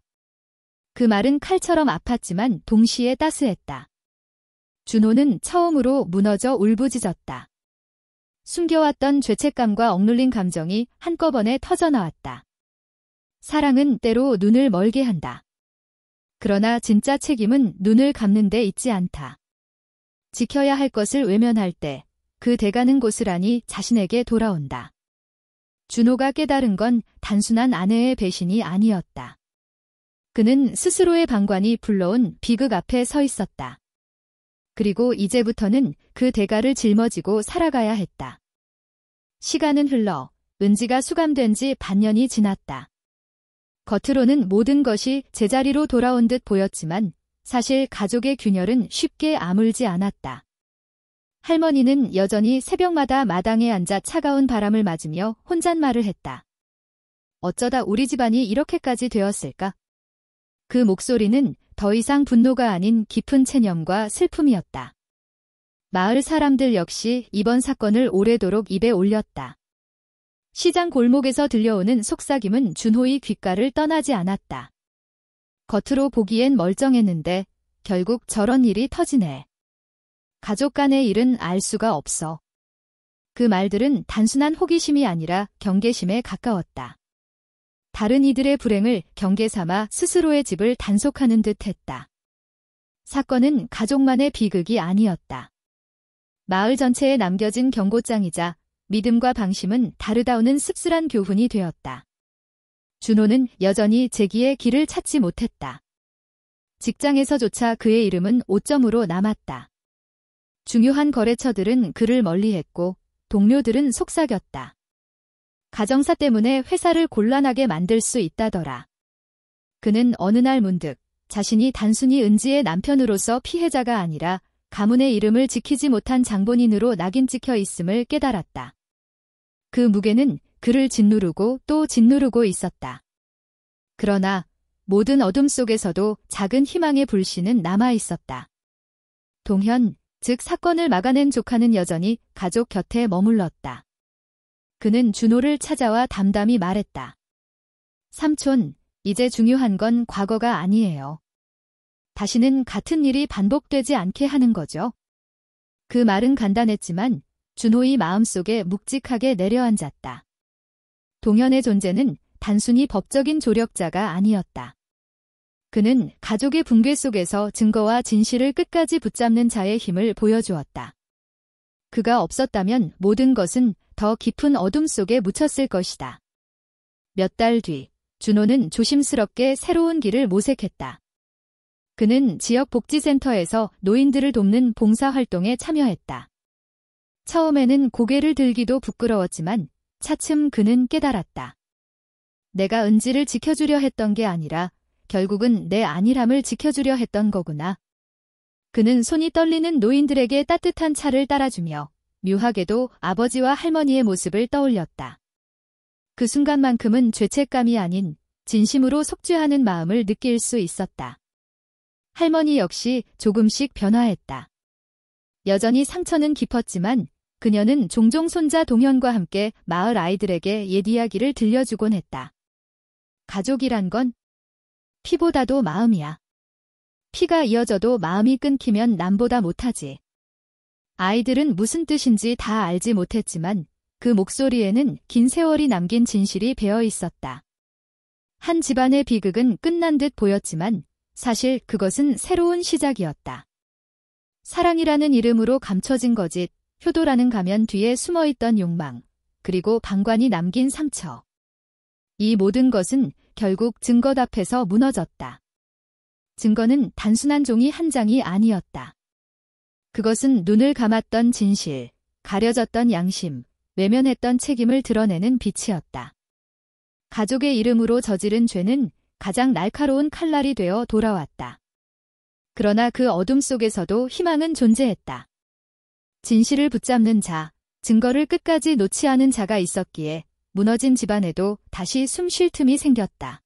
그 말은 칼처럼 아팠지만 동시에 따스했다. 준호는 처음으로 무너져 울부짖었다. 숨겨왔던 죄책감과 억눌린 감정이 한꺼번에 터져나왔다. 사랑은 때로 눈을 멀게 한다. 그러나 진짜 책임은 눈을 감는 데 있지 않다. 지켜야 할 것을 외면할 때 그 대가는 고스란히 자신에게 돌아온다. 준호가 깨달은 건 단순한 아내의 배신이 아니었다. 그는 스스로의 방관이 불러온 비극 앞에 서 있었다. 그리고 이제부터는 그 대가를 짊어지고 살아가야 했다. 시간은 흘러 은지가 수감된 지 반년이 지났다. 겉으로는 모든 것이 제자리로 돌아온 듯 보였지만 사실 가족의 균열은 쉽게 아물지 않았다. 할머니는 여전히 새벽마다 마당에 앉아 차가운 바람을 맞으며 혼잣말을 했다. 어쩌다 우리 집안이 이렇게까지 되었을까? 그 목소리는 더 이상 분노가 아닌 깊은 체념과 슬픔이었다. 마을 사람들 역시 이번 사건을 오래도록 입에 올렸다. 시장 골목에서 들려오는 속삭임은 준호의 귓가를 떠나지 않았다. 겉으로 보기엔 멀쩡했는데 결국 저런 일이 터지네. 가족 간의 일은 알 수가 없어. 그 말들은 단순한 호기심이 아니라 경계심에 가까웠다. 다른 이들의 불행을 경계 삼아 스스로의 집을 단속하는 듯 했다. 사건은 가족만의 비극이 아니었다. 마을 전체에 남겨진 경고장이자 믿음과 방심은 다르다오는 씁쓸한 교훈이 되었다. 준호는 여전히 재기의 길을 찾지 못했다. 직장에서조차 그의 이름은 오점으로 남았다. 중요한 거래처들은 그를 멀리했고 동료들은 속삭였다. 가정사 때문에 회사를 곤란하게 만들 수 있다더라. 그는 어느 날 문득 자신이 단순히 은지의 남편으로서 피해자가 아니라 가문의 이름을 지키지 못한 장본인으로 낙인 찍혀 있음을 깨달았다. 그 무게는 그를 짓누르고 또 짓누르고 있었다. 그러나 모든 어둠 속에서도 작은 희망의 불씨는 남아 있었다. 동현, 즉 사건을 막아낸 조카는 여전히 가족 곁에 머물렀다. 그는 준호를 찾아와 담담히 말했다. 삼촌, 이제 중요한 건 과거가 아니에요. 다시는 같은 일이 반복되지 않게 하는 거죠. 그 말은 간단했지만 준호의 마음속에 묵직하게 내려앉았다. 동현의 존재는 단순히 법적인 조력자가 아니었다. 그는 가족의 붕괴 속에서 증거와 진실을 끝까지 붙잡는 자의 힘을 보여주었다. 그가 없었다면 모든 것은 더 깊은 어둠 속에 묻혔을 것이다. 몇 달 뒤, 준호는 조심스럽게 새로운 길을 모색했다. 그는 지역 복지센터에서 노인들을 돕는 봉사활동에 참여했다. 처음에는 고개를 들기도 부끄러웠지만 차츰 그는 깨달았다. 내가 은지를 지켜주려 했던 게 아니라 결국은 내 안일함을 지켜주려 했던 거구나. 그는 손이 떨리는 노인들에게 따뜻한 차를 따라주며 묘하게도 아버지와 할머니의 모습을 떠올렸다. 그 순간만큼은 죄책감이 아닌 진심으로 속죄하는 마음을 느낄 수 있었다. 할머니 역시 조금씩 변화했다. 여전히 상처는 깊었지만 그녀는 종종 손자 동현과 함께 마을 아이들에게 옛 이야기를 들려주곤 했다. 가족이란 건 피보다도 마음이야. 피가 이어져도 마음이 끊기면 남보다 못하지. 아이들은 무슨 뜻인지 다 알지 못했지만 그 목소리에는 긴 세월이 남긴 진실이 배어 있었다. 한 집안의 비극은 끝난 듯 보였지만 사실 그것은 새로운 시작이었다. 사랑이라는 이름으로 감춰진 거짓, 효도라는 가면 뒤에 숨어있던 욕망, 그리고 방관이 남긴 상처. 이 모든 것은 결국 증거 앞에서 무너졌다. 증거는 단순한 종이 한 장이 아니었다. 그것은 눈을 감았던 진실, 가려졌던 양심, 외면했던 책임을 드러내는 빛이었다. 가족의 이름으로 저지른 죄는 가장 날카로운 칼날이 되어 돌아왔다. 그러나 그 어둠 속에서도 희망은 존재했다. 진실을 붙잡는 자, 증거를 끝까지 놓지 않은 자가 있었기에 무너진 집안에도 다시 숨 쉴 틈이 생겼다.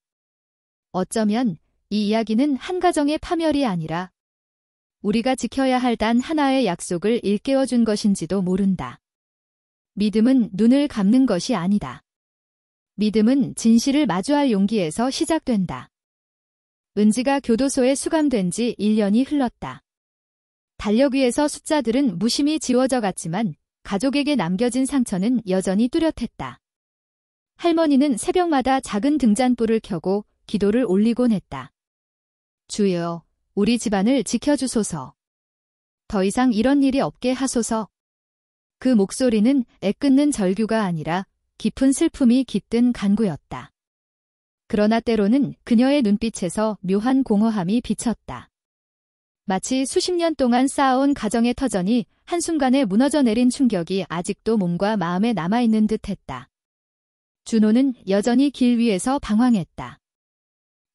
어쩌면 이 이야기는 한 가정의 파멸이 아니라 우리가 지켜야 할 단 하나의 약속을 일깨워준 것인지도 모른다. 믿음은 눈을 감는 것이 아니다. 믿음은 진실을 마주할 용기에서 시작된다. 은지가 교도소에 수감된 지 1년이 흘렀다. 달력 위에서 숫자들은 무심히 지워져 갔지만 가족에게 남겨진 상처는 여전히 뚜렷했다. 할머니는 새벽마다 작은 등잔불을 켜고 기도를 올리곤 했다. 주여, 우리 집안을 지켜주소서. 더 이상 이런 일이 없게 하소서. 그 목소리는 애끓는 절규가 아니라 깊은 슬픔이 깃든 간구였다. 그러나 때로는 그녀의 눈빛에서 묘한 공허함이 비쳤다. 마치 수십 년 동안 쌓아온 가정의 터전이 한순간에 무너져 내린 충격이 아직도 몸과 마음에 남아있는 듯했다. 준호는 여전히 길 위에서 방황했다.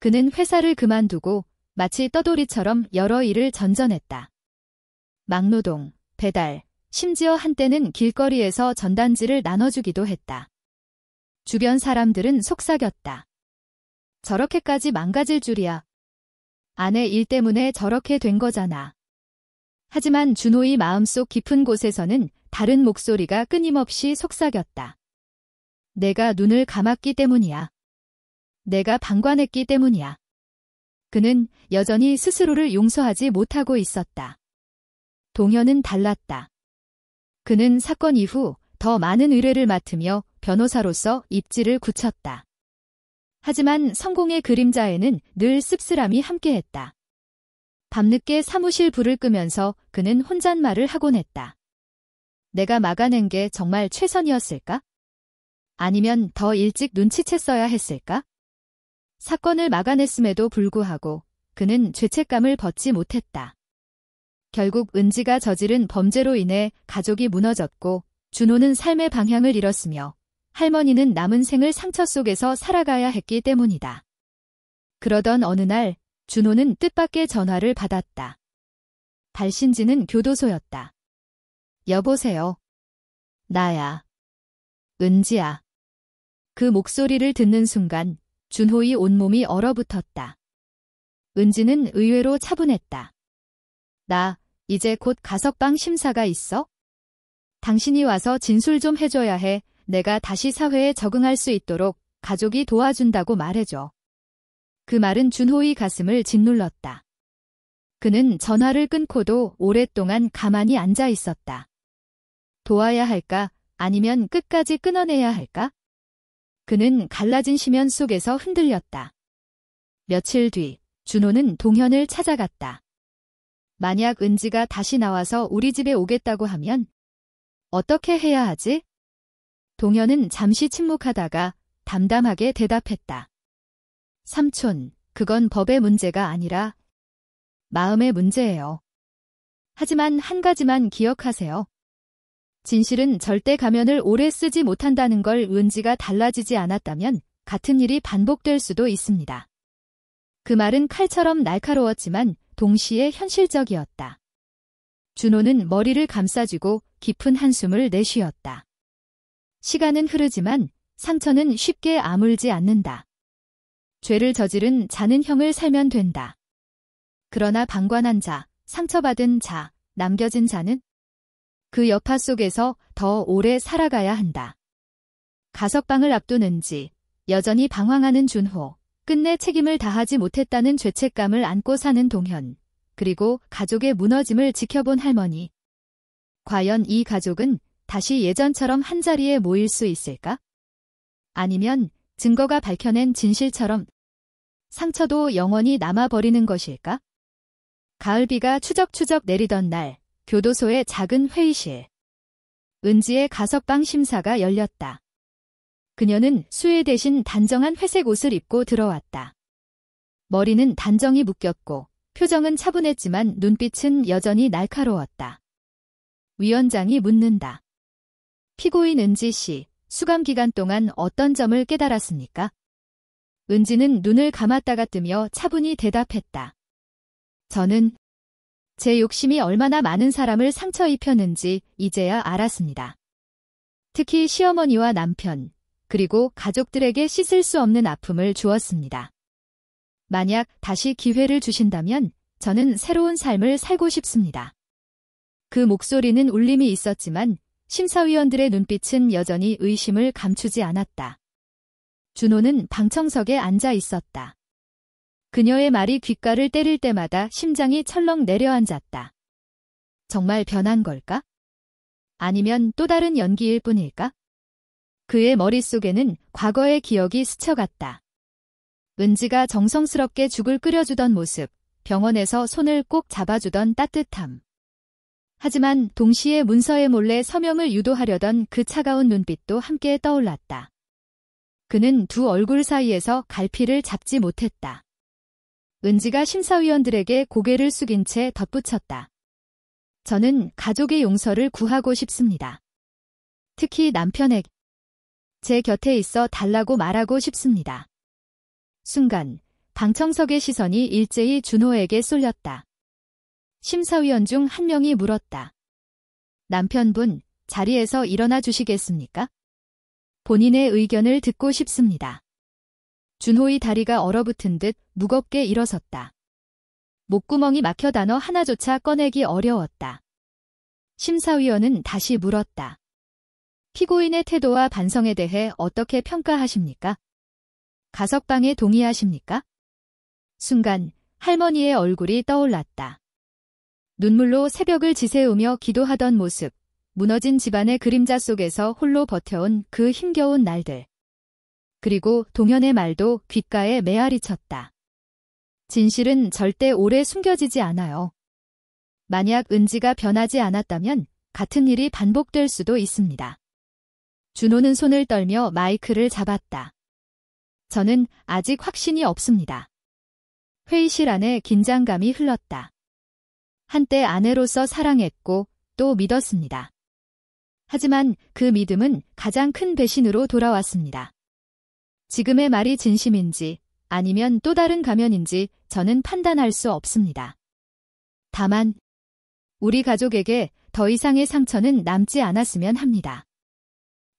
그는 회사를 그만두고 마치 떠돌이처럼 여러 일을 전전했다. 막노동, 배달, 심지어 한때는 길거리에서 전단지를 나눠주기도 했다. 주변 사람들은 속삭였다. 저렇게까지 망가질 줄이야. 아내 일 때문에 저렇게 된 거잖아. 하지만 준호의 마음속 깊은 곳에서는 다른 목소리가 끊임없이 속삭였다. 내가 눈을 감았기 때문이야. 내가 방관했기 때문이야. 그는 여전히 스스로를 용서하지 못하고 있었다. 동현은 달랐다. 그는 사건 이후 더 많은 의뢰를 맡으며 변호사로서 입지를 굳혔다. 하지만 성공의 그림자에는 늘 씁쓸함이 함께했다. 밤늦게 사무실 불을 끄면서 그는 혼잣말을 하곤 했다. 내가 막아낸 게 정말 최선이었을까? 아니면 더 일찍 눈치챘어야 했을까? 사건을 막아냈음에도 불구하고 그는 죄책감을 벗지 못했다. 결국 은지가 저지른 범죄로 인해 가족이 무너졌고 준호는 삶의 방향을 잃었으며 할머니는 남은 생을 상처 속에서 살아가야 했기 때문이다. 그러던 어느 날 준호는 뜻밖의 전화를 받았다. 발신지는 교도소였다. 여보세요. 나야. 은지야. 그 목소리를 듣는 순간 준호의 온몸이 얼어붙었다. 은지는 의외로 차분했다. 나 이제 곧 가석방 심사가 있어? 당신이 와서 진술 좀 해줘야 해. 내가 다시 사회에 적응할 수 있도록 가족이 도와준다고 말해줘. 그 말은 준호의 가슴을 짓눌렀다. 그는 전화를 끊고도 오랫동안 가만히 앉아 있었다. 도와야 할까? 아니면 끝까지 끊어내야 할까? 그는 갈라진 심연 속에서 흔들렸다. 며칠 뒤 준호는 동현을 찾아갔다. 만약 은지가 다시 나와서 우리 집에 오겠다고 하면 어떻게 해야 하지? 동현은 잠시 침묵하다가 담담하게 대답했다. 삼촌, 그건 법의 문제가 아니라 마음의 문제예요. 하지만 한 가지만 기억하세요. 진실은 절대 가면을 오래 쓰지 못한다는 걸 은지가 달라지지 않았다면 같은 일이 반복될 수도 있습니다. 그 말은 칼처럼 날카로웠지만 동시에 현실적이었다. 준호는 머리를 감싸쥐고 깊은 한숨을 내쉬었다. 시간은 흐르지만 상처는 쉽게 아물지 않는다. 죄를 저지른 자는 형을 살면 된다. 그러나 방관한 자, 상처받은 자, 남겨진 자는 그 여파 속에서 더 오래 살아가야 한다. 가석방을 앞둔 은지, 여전히 방황하는 준호, 끝내 책임을 다하지 못했다는 죄책감을 안고 사는 동현, 그리고 가족의 무너짐을 지켜본 할머니. 과연 이 가족은 다시 예전처럼 한자리에 모일 수 있을까? 아니면 증거가 밝혀낸 진실처럼 상처도 영원히 남아버리는 것일까? 가을비가 추적추적 내리던 날, 교도소의 작은 회의실. 은지의 가석방 심사가 열렸다. 그녀는 수혜 대신 단정한 회색 옷을 입고 들어왔다. 머리는 단정히 묶였고 표정은 차분했지만 눈빛은 여전히 날카로웠다. 위원장이 묻는다. 피고인 은지 씨, 수감 기간 동안 어떤 점을 깨달았습니까? 은지는 눈을 감았다가 뜨며 차분히 대답했다. 저는 제 욕심이 얼마나 많은 사람을 상처 입혔는지 이제야 알았습니다. 특히 시어머니와 남편, 그리고 가족들에게 씻을 수 없는 아픔을 주었습니다. 만약 다시 기회를 주신다면 저는 새로운 삶을 살고 싶습니다. 그 목소리는 울림이 있었지만 심사위원들의 눈빛은 여전히 의심을 감추지 않았다. 준호는 방청석에 앉아 있었다. 그녀의 말이 귓가를 때릴 때마다 심장이 철렁 내려앉았다. 정말 변한 걸까? 아니면 또 다른 연기일 뿐일까? 그의 머릿속에는 과거의 기억이 스쳐갔다. 은지가 정성스럽게 죽을 끓여주던 모습, 병원에서 손을 꼭 잡아주던 따뜻함. 하지만 동시에 문서에 몰래 서명을 유도하려던 그 차가운 눈빛도 함께 떠올랐다. 그는 두 얼굴 사이에서 갈피를 잡지 못했다. 은지가 심사위원들에게 고개를 숙인 채 덧붙였다. 저는 가족의 용서를 구하고 싶습니다. 특히 남편에게 제 곁에 있어 달라고 말하고 싶습니다. 순간 방청석의 시선이 일제히 준호에게 쏠렸다. 심사위원 중 한 명이 물었다. 남편분, 자리에서 일어나 주시겠습니까? 본인의 의견을 듣고 싶습니다. 준호의 다리가 얼어붙은 듯 무겁게 일어섰다. 목구멍이 막혀 단어 하나조차 꺼내기 어려웠다. 심사위원은 다시 물었다. 피고인의 태도와 반성에 대해 어떻게 평가하십니까? 가석방에 동의하십니까? 순간 할머니의 얼굴이 떠올랐다. 눈물로 새벽을 지새우며 기도하던 모습, 무너진 집안의 그림자 속에서 홀로 버텨온 그 힘겨운 날들. 그리고 동현의 말도 귓가에 메아리 쳤다. 진실은 절대 오래 숨겨지지 않아요. 만약 은지가 변하지 않았다면 같은 일이 반복될 수도 있습니다. 준호는 손을 떨며 마이크를 잡았다. 저는 아직 확신이 없습니다. 회의실 안에 긴장감이 흘렀다. 한때 아내로서 사랑했고 또 믿었습니다. 하지만 그 믿음은 가장 큰 배신으로 돌아왔습니다. 지금의 말이 진심인지 아니면 또 다른 가면인지 저는 판단할 수 없습니다. 다만 우리 가족에게 더 이상의 상처는 남지 않았으면 합니다.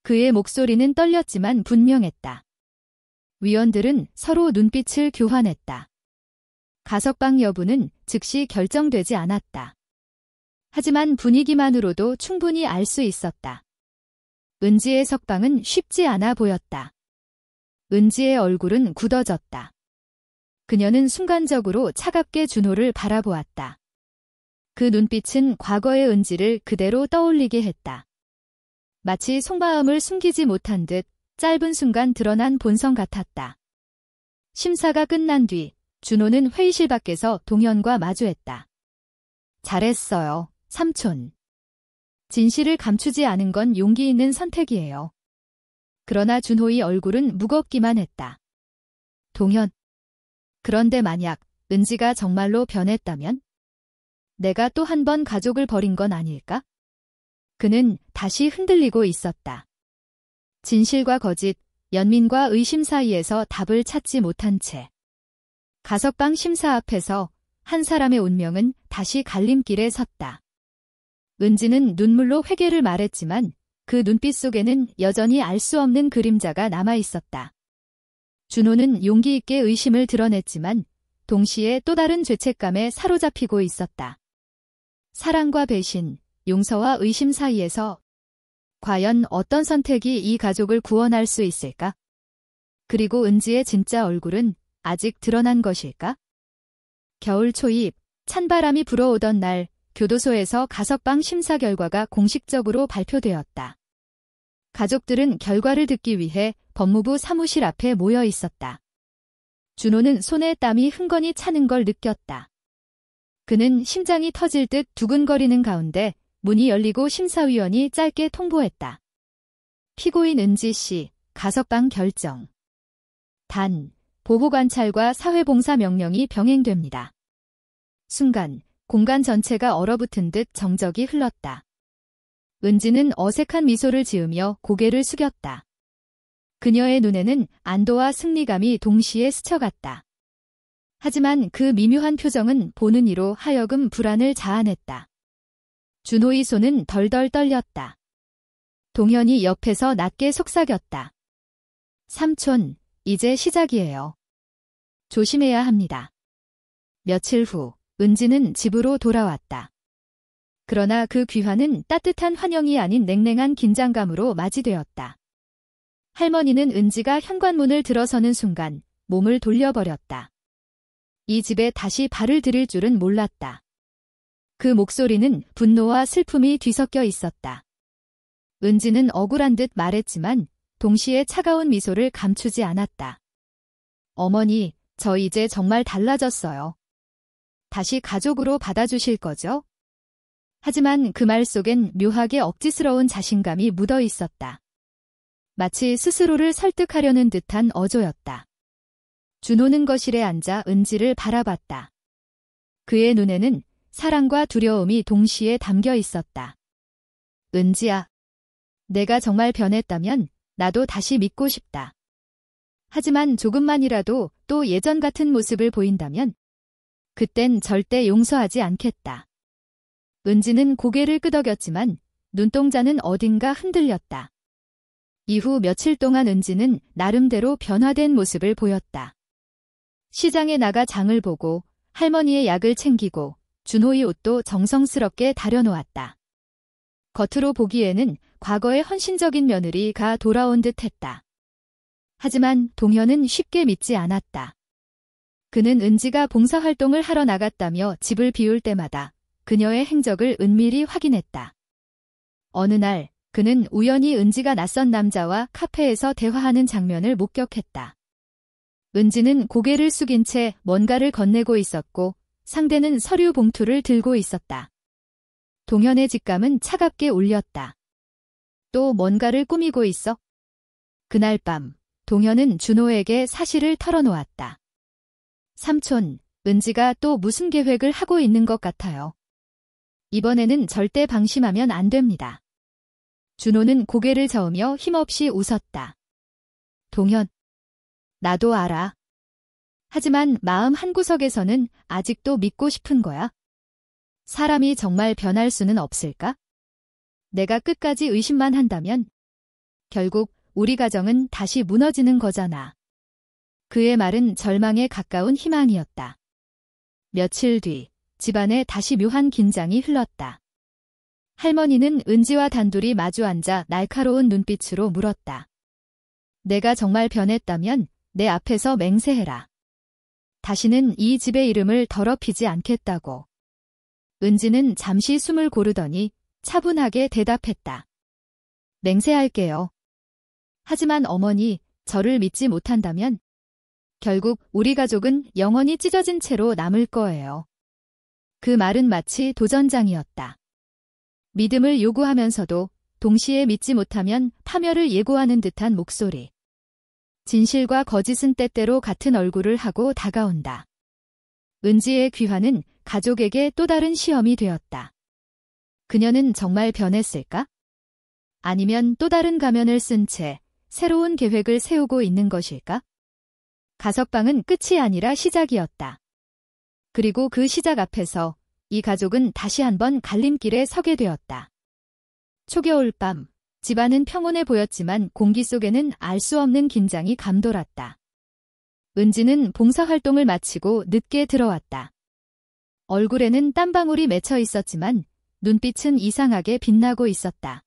그의 목소리는 떨렸지만 분명했다. 위원들은 서로 눈빛을 교환했다. 가석방 여부는 즉시 결정되지 않았다. 하지만 분위기만으로도 충분히 알 수 있었다. 은지의 석방은 쉽지 않아 보였다. 은지의 얼굴은 굳어졌다. 그녀는 순간적으로 차갑게 준호를 바라보았다. 그 눈빛은 과거의 은지를 그대로 떠올리게 했다. 마치 속마음을 숨기지 못한 듯 짧은 순간 드러난 본성 같았다. 심사가 끝난 뒤 준호는 회의실 밖에서 동현과 마주했다. 잘했어요, 삼촌. 진실을 감추지 않은 건 용기 있는 선택이에요. 그러나 준호의 얼굴은 무겁기만 했다. 동현. 그런데 만약 은지가 정말로 변했다면? 내가 또 한 번 가족을 버린 건 아닐까? 그는 다시 흔들리고 있었다. 진실과 거짓, 연민과 의심 사이에서 답을 찾지 못한 채. 가석방 심사 앞에서 한 사람의 운명은 다시 갈림길에 섰다. 은지는 눈물로 회개를 말했지만 그 눈빛 속에는 여전히 알 수 없는 그림자가 남아있었다. 준호는 용기 있게 의심을 드러냈지만 동시에 또 다른 죄책감에 사로잡히고 있었다. 사랑과 배신, 용서와 의심 사이에서 과연 어떤 선택이 이 가족을 구원할 수 있을까? 그리고 은지의 진짜 얼굴은 아직 드러난 것일까? 겨울 초입, 찬바람이 불어오던 날, 교도소에서 가석방 심사 결과가 공식적으로 발표되었다. 가족들은 결과를 듣기 위해 법무부 사무실 앞에 모여 있었다. 준호는 손에 땀이 흥건히 차는 걸 느꼈다. 그는 심장이 터질 듯 두근거리는 가운데 문이 열리고 심사위원이 짧게 통보했다. 피고인 은지 씨, 가석방 결정. 단, 보호관찰과 사회봉사 명령이 병행됩니다. 순간, 공간 전체가 얼어붙은 듯 정적이 흘렀다. 은지는 어색한 미소를 지으며 고개를 숙였다. 그녀의 눈에는 안도와 승리감이 동시에 스쳐갔다. 하지만 그 미묘한 표정은 보는 이로 하여금 불안을 자아냈다. 준호의 손은 덜덜 떨렸다. 동현이 옆에서 낮게 속삭였다. 삼촌, 이제 시작이에요. 조심해야 합니다. 며칠 후, 은지는 집으로 돌아왔다. 그러나 그 귀환은 따뜻한 환영이 아닌 냉랭한 긴장감으로 맞이되었다. 할머니는 은지가 현관문을 들어서는 순간 몸을 돌려버렸다. 이 집에 다시 발을 들일 줄은 몰랐다. 그 목소리는 분노와 슬픔이 뒤섞여 있었다. 은지는 억울한 듯 말했지만 동시에 차가운 미소를 감추지 않았다. 어머니, 저 이제 정말 달라졌어요. 다시 가족으로 받아주실 거죠? 하지만 그 말 속엔 묘하게 억지스러운 자신감이 묻어 있었다. 마치 스스로를 설득하려는 듯한 어조였다. 준호는 거실에 앉아 은지를 바라봤다. 그의 눈에는 사랑과 두려움이 동시에 담겨 있었다. 은지야, 내가 정말 변했다면 나도 다시 믿고 싶다. 하지만 조금만이라도 또 예전 같은 모습을 보인다면 그땐 절대 용서하지 않겠다. 은지는 고개를 끄덕였지만 눈동자는 어딘가 흔들렸다. 이후 며칠 동안 은지는 나름대로 변화된 모습을 보였다. 시장에 나가 장을 보고 할머니의 약을 챙기고 준호의 옷도 정성스럽게 다려놓았다. 겉으로 보기에는 과거의 헌신적인 며느리가 돌아온 듯했다. 하지만 동현은 쉽게 믿지 않았다. 그는 은지가 봉사활동을 하러 나갔다며 집을 비울 때마다 그녀의 행적을 은밀히 확인했다. 어느 날 그는 우연히 은지가 낯선 남자와 카페에서 대화하는 장면을 목격했다. 은지는 고개를 숙인 채 뭔가를 건네고 있었고 상대는 서류 봉투를 들고 있었다. 동현의 직감은 차갑게 울렸다. 또 뭔가를 꾸미고 있어? 그날 밤 동현은 준호에게 사실을 털어놓았다. 삼촌, 은지가 또 무슨 계획을 하고 있는 것 같아요. 이번에는 절대 방심하면 안 됩니다. 준호는 고개를 저으며 힘없이 웃었다. 동현, 나도 알아. 하지만 마음 한구석에서는 아직도 믿고 싶은 거야. 사람이 정말 변할 수는 없을까? 내가 끝까지 의심만 한다면 결국 우리 가정은 다시 무너지는 거잖아. 그의 말은 절망에 가까운 희망이었다. 며칠 뒤 집안에 다시 묘한 긴장이 흘렀다. 할머니는 은지와 단둘이 마주 앉아 날카로운 눈빛으로 물었다. 내가 정말 변했다면 내 앞에서 맹세해라. 다시는 이 집의 이름을 더럽히지 않겠다고. 은지는 잠시 숨을 고르더니 차분하게 대답했다. 맹세할게요. 하지만 어머니, 저를 믿지 못한다면 결국 우리 가족은 영원히 찢어진 채로 남을 거예요. 그 말은 마치 도전장이었다. 믿음을 요구하면서도 동시에 믿지 못하면 파멸을 예고하는 듯한 목소리. 진실과 거짓은 때때로 같은 얼굴을 하고 다가온다. 은지의 귀환은 가족에게 또 다른 시험이 되었다. 그녀는 정말 변했을까? 아니면 또 다른 가면을 쓴 채 새로운 계획을 세우고 있는 것일까? 가석방은 끝이 아니라 시작이었다. 그리고 그 시작 앞에서 이 가족은 다시 한번 갈림길에 서게 되었다. 초겨울 밤, 집안은 평온해 보였지만 공기 속에는 알 수 없는 긴장이 감돌았다. 은지는 봉사활동을 마치고 늦게 들어왔다. 얼굴에는 땀방울이 맺혀 있었지만 눈빛은 이상하게 빛나고 있었다.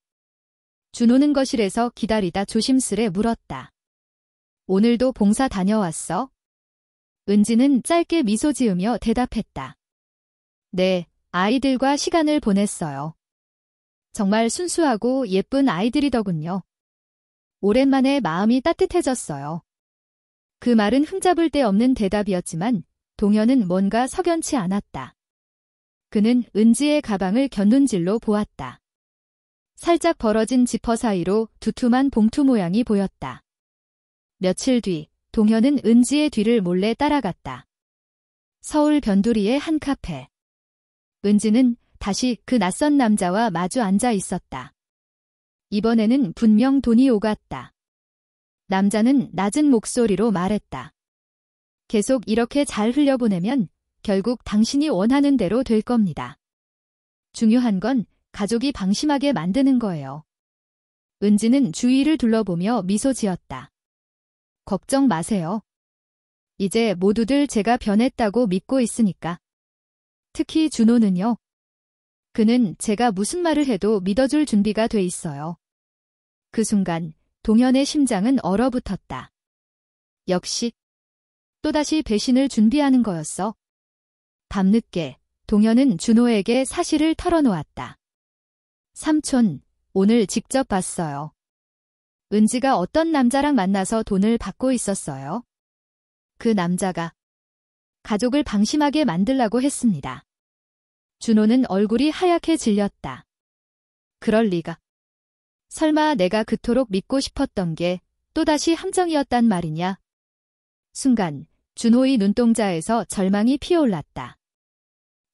준호는 거실에서 기다리다 조심스레 물었다. 오늘도 봉사 다녀왔어? 은지는 짧게 미소 지으며 대답했다. 네, 아이들과 시간을 보냈어요. 정말 순수하고 예쁜 아이들이더군요. 오랜만에 마음이 따뜻해졌어요. 그 말은 흠잡을 데 없는 대답이었지만 동현은 뭔가 석연치 않았다. 그는 은지의 가방을 곁눈질로 보았다. 살짝 벌어진 지퍼 사이로 두툼한 봉투 모양이 보였다. 며칠 뒤 동현은 은지의 뒤를 몰래 따라갔다. 서울 변두리의 한 카페. 은지는 다시 그 낯선 남자와 마주 앉아 있었다. 이번에는 분명 돈이 오갔다. 남자는 낮은 목소리로 말했다. 계속 이렇게 잘 흘려보내면 결국 당신이 원하는 대로 될 겁니다. 중요한 건 가족이 방심하게 만드는 거예요. 은지는 주위를 둘러보며 미소 지었다. 걱정 마세요. 이제 모두들 제가 변했다고 믿고 있으니까. 특히 준호는요. 그는 제가 무슨 말을 해도 믿어줄 준비가 돼 있어요. 그 순간 동현의 심장은 얼어붙었다. 역시 또다시 배신을 준비하는 거였어. 밤늦게 동현은 준호에게 사실을 털어놓았다. 삼촌, 오늘 직접 봤어요. 은지가 어떤 남자랑 만나서 돈을 받고 있었어요. 그 남자가 가족을 방심하게 만들라고 했습니다. 준호는 얼굴이 하얗게 질렸다. 그럴 리가. 설마 내가 그토록 믿고 싶었던 게 또다시 함정이었단 말이냐? 순간 준호의 눈동자에서 절망이 피어올랐다.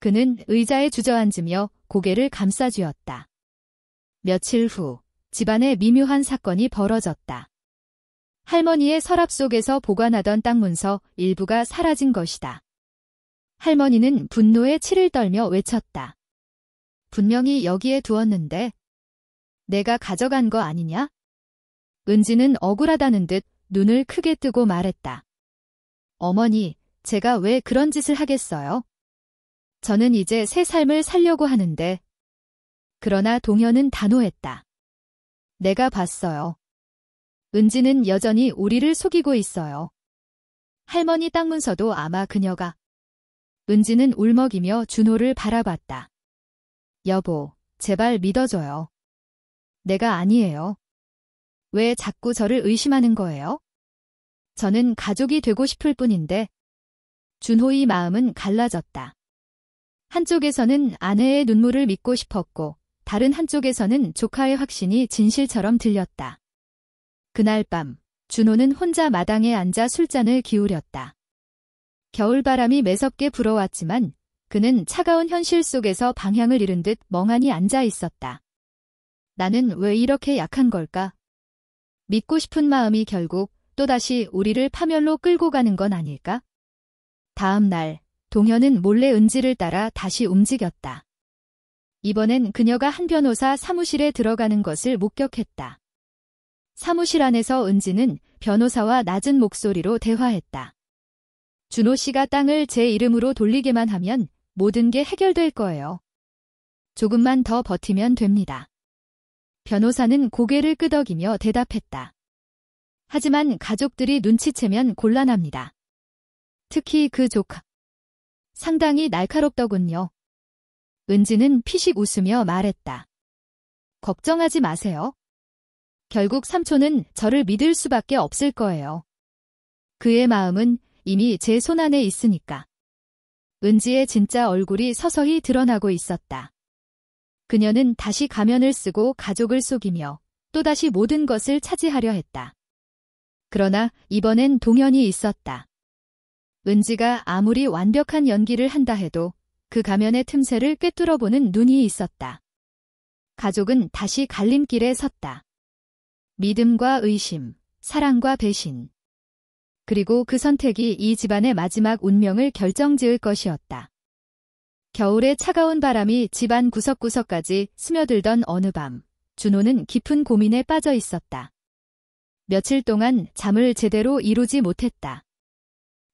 그는 의자에 주저앉으며 고개를 감싸쥐었다. 며칠 후 집안에 미묘한 사건이 벌어졌다. 할머니의 서랍 속에서 보관하던 땅 문서 일부가 사라진 것이다. 할머니는 분노에 치를 떨며 외쳤다. 분명히 여기에 두었는데 내가 가져간 거 아니냐? 은지는 억울하다는 듯 눈을 크게 뜨고 말했다. 어머니, 제가 왜 그런 짓을 하겠어요? 저는 이제 새 삶을 살려고 하는데. 그러나 동현은 단호했다. 내가 봤어요. 은지는 여전히 우리를 속이고 있어요. 할머니 땅 문서도 아마 그녀가. 은지는 울먹이며 준호를 바라봤다. 여보, 제발 믿어줘요. 내가 아니에요. 왜 자꾸 저를 의심하는 거예요? 저는 가족이 되고 싶을 뿐인데. 준호의 마음은 갈라졌다. 한쪽에서는 아내의 눈물을 믿고 싶었고 다른 한쪽에서는 조카의 확신이 진실처럼 들렸다. 그날 밤 준호는 혼자 마당에 앉아 술잔을 기울였다. 겨울바람이 매섭게 불어왔지만 그는 차가운 현실 속에서 방향을 잃은 듯 멍하니 앉아 있었다. 나는 왜 이렇게 약한 걸까? 믿고 싶은 마음이 결국 또다시 우리를 파멸로 끌고 가는 건 아닐까? 다음 날 동현은 몰래 은지를 따라 다시 움직였다. 이번엔 그녀가 한 변호사 사무실에 들어가는 것을 목격했다. 사무실 안에서 은지는 변호사와 낮은 목소리로 대화했다. 준호 씨가 땅을 제 이름으로 돌리게만 하면 모든 게 해결될 거예요. 조금만 더 버티면 됩니다. 변호사는 고개를 끄덕이며 대답했다. 하지만 가족들이 눈치채면 곤란합니다. 특히 그 조카. 상당히 날카롭더군요. 은지는 피식 웃으며 말했다. 걱정하지 마세요. 결국 삼촌은 저를 믿을 수밖에 없을 거예요. 그의 마음은 이미 제 손안에 있으니까. 은지의 진짜 얼굴이 서서히 드러나고 있었다. 그녀는 다시 가면을 쓰고 가족을 속이며 또다시 모든 것을 차지하려 했다. 그러나 이번엔 동현이 있었다. 은지가 아무리 완벽한 연기를 한다 해도 그 가면의 틈새를 꿰뚫어보는 눈이 있었다. 가족은 다시 갈림길에 섰다. 믿음과 의심, 사랑과 배신. 그리고 그 선택이 이 집안의 마지막 운명을 결정지을 것이었다. 겨울의 차가운 바람이 집안 구석구석까지 스며들던 어느 밤, 준호는 깊은 고민에 빠져 있었다. 며칠 동안 잠을 제대로 이루지 못했다.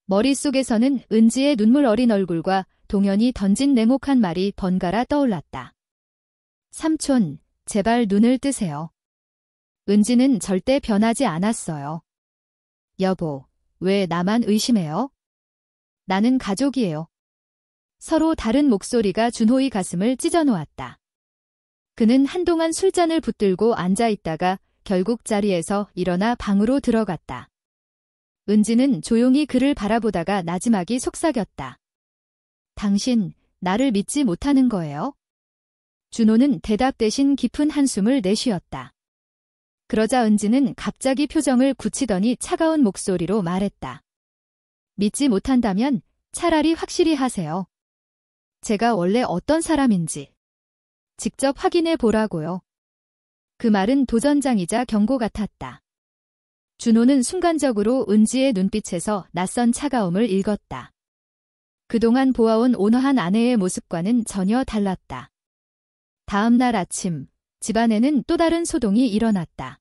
머릿속에서는 은지의 눈물 어린 얼굴과 동현이 던진 냉혹한 말이 번갈아 떠올랐다. 삼촌, 제발 눈을 뜨세요. 은지는 절대 변하지 않았어요. 여보, 왜 나만 의심해요? 나는 가족이에요. 서로 다른 목소리가 준호의 가슴을 찢어놓았다. 그는 한동안 술잔을 붙들고 앉아있다가 결국 자리에서 일어나 방으로 들어갔다. 은지는 조용히 그를 바라보다가 나지막이 속삭였다. 당신, 나를 믿지 못하는 거예요? 준호는 대답 대신 깊은 한숨을 내쉬었다. 그러자 은지는 갑자기 표정을 굳히더니 차가운 목소리로 말했다. 믿지 못한다면 차라리 확실히 하세요. 제가 원래 어떤 사람인지 직접 확인해 보라고요. 그 말은 도전장이자 경고 같았다. 준호는 순간적으로 은지의 눈빛에서 낯선 차가움을 읽었다. 그동안 보아온 온화한 아내의 모습과는 전혀 달랐다. 다음 날 아침, 집안에는 또 다른 소동이 일어났다.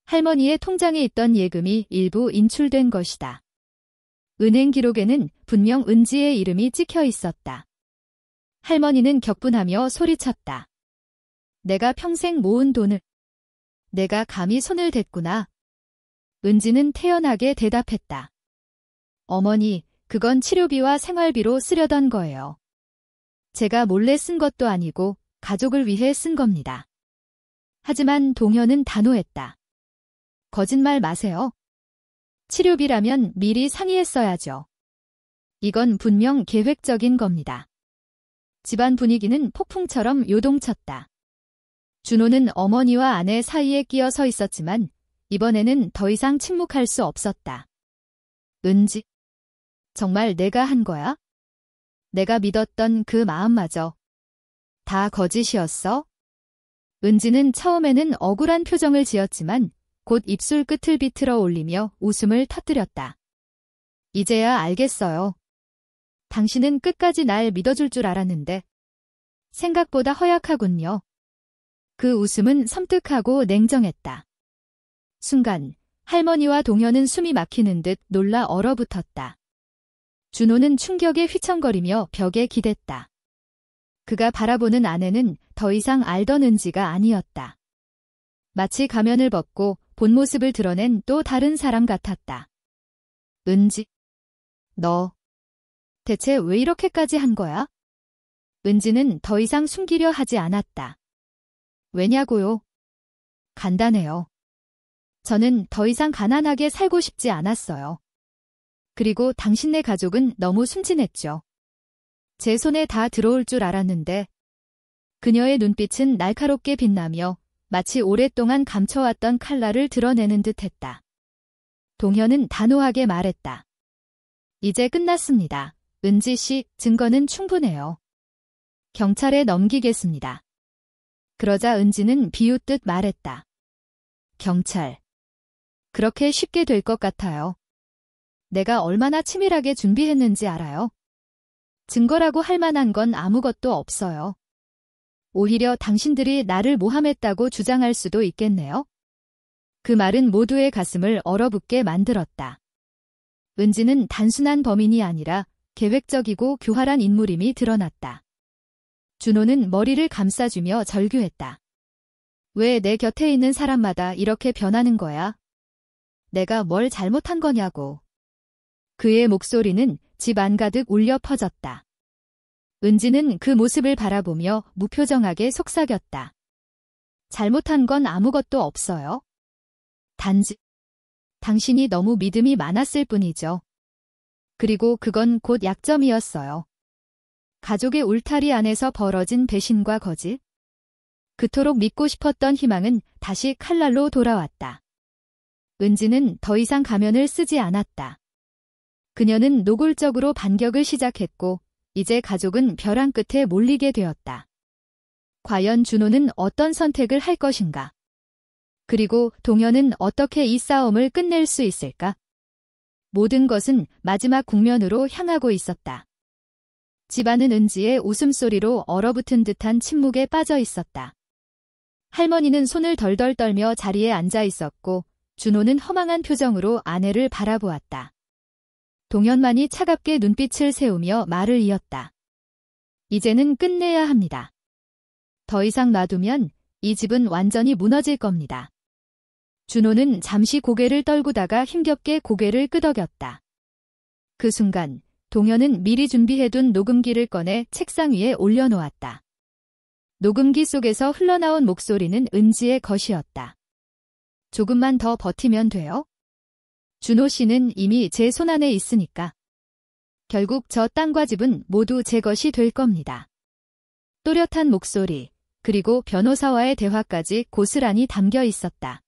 할머니의 통장에 있던 예금이 일부 인출된 것이다. 은행 기록에는 분명 은지의 이름이 찍혀 있었다. 할머니는 격분하며 소리쳤다. 내가 평생 모은 돈을 내가 감히 손을 댔구나. 은지는 태연하게 대답했다. 어머니, 그건 치료비와 생활비로 쓰려던 거예요. 제가 몰래 쓴 것도 아니고 가족을 위해 쓴 겁니다. 하지만 동현은 단호했다. 거짓말 마세요. 치료비라면 미리 상의했어야죠. 이건 분명 계획적인 겁니다. 집안 분위기는 폭풍처럼 요동쳤다. 준호는 어머니와 아내 사이에 끼어 서 있었지만 이번에는 더 이상 침묵할 수 없었다. 은지, 정말 내가 한 거야? 내가 믿었던 그 마음마저 다 거짓이었어? 은지는 처음에는 억울한 표정을 지었지만 곧 입술 끝을 비틀어 올리며 웃음을 터뜨렸다. 이제야 알겠어요. 당신은 끝까지 날 믿어줄 줄 알았는데 생각보다 허약하군요. 그 웃음은 섬뜩하고 냉정했다. 순간 할머니와 동현은 숨이 막히는 듯 놀라 얼어붙었다. 준호는 충격에 휘청거리며 벽에 기댔다. 그가 바라보는 아내는 더 이상 알던 은지가 아니었다. 마치 가면을 벗고 본 모습을 드러낸 또 다른 사람 같았다. 은지, 너 대체 왜 이렇게까지 한 거야? 은지는 더 이상 숨기려 하지 않았다. 왜냐고요? 간단해요. 저는 더 이상 가난하게 살고 싶지 않았어요. 그리고 당신네 가족은 너무 순진했죠. 제 손에 다 들어올 줄 알았는데. 그녀의 눈빛은 날카롭게 빛나며 마치 오랫동안 감춰왔던 칼날을 드러내는 듯했다. 동현은 단호하게 말했다. 이제 끝났습니다. 은지 씨, 증거는 충분해요. 경찰에 넘기겠습니다. 그러자 은지는 비웃듯 말했다. 경찰. 그렇게 쉽게 될 것 같아요. 내가 얼마나 치밀하게 준비했는지 알아요? 증거라고 할 만한 건 아무것도 없어요. 오히려 당신들이 나를 모함했다고 주장할 수도 있겠네요. 그 말은 모두의 가슴을 얼어붙게 만들었다. 은지는 단순한 범인이 아니라 계획적이고 교활한 인물임이 드러났다. 준호는 머리를 감싸주며 절규했다. 왜 내 곁에 있는 사람마다 이렇게 변하는 거야? 내가 뭘 잘못한 거냐고. 그의 목소리는 집 안가득 울려 퍼졌다. 은지는 그 모습을 바라보며 무표정하게 속삭였다. 잘못한 건 아무것도 없어요. 단지 당신이 너무 믿음이 많았을 뿐이죠. 그리고 그건 곧 약점이었어요. 가족의 울타리 안에서 벌어진 배신과 거짓. 그토록 믿고 싶었던 희망은 다시 칼날로 돌아왔다. 은지는 더 이상 가면을 쓰지 않았다. 그녀는 노골적으로 반격을 시작했고 이제 가족은 벼랑 끝에 몰리게 되었다. 과연 준호는 어떤 선택을 할 것인가? 그리고 동현은 어떻게 이 싸움을 끝낼 수 있을까? 모든 것은 마지막 국면으로 향하고 있었다. 집안은 은지의 웃음소리로 얼어붙은 듯한 침묵에 빠져 있었다. 할머니는 손을 덜덜 떨며 자리에 앉아 있었고 준호는 허망한 표정으로 아내를 바라보았다. 동현만이 차갑게 눈빛을 세우며 말을 이었다. 이제는 끝내야 합니다. 더 이상 놔두면 이 집은 완전히 무너질 겁니다. 준호는 잠시 고개를 떨구다가 힘겹게 고개를 끄덕였다. 그 순간 동현은 미리 준비해둔 녹음기를 꺼내 책상 위에 올려놓았다. 녹음기 속에서 흘러나온 목소리는 은지의 것이었다. 조금만 더 버티면 돼요? 준호 씨는 이미 제 손안에 있으니까. 결국 저 땅과 집은 모두 제 것이 될 겁니다. 또렷한 목소리, 그리고 변호사와의 대화까지 고스란히 담겨 있었다.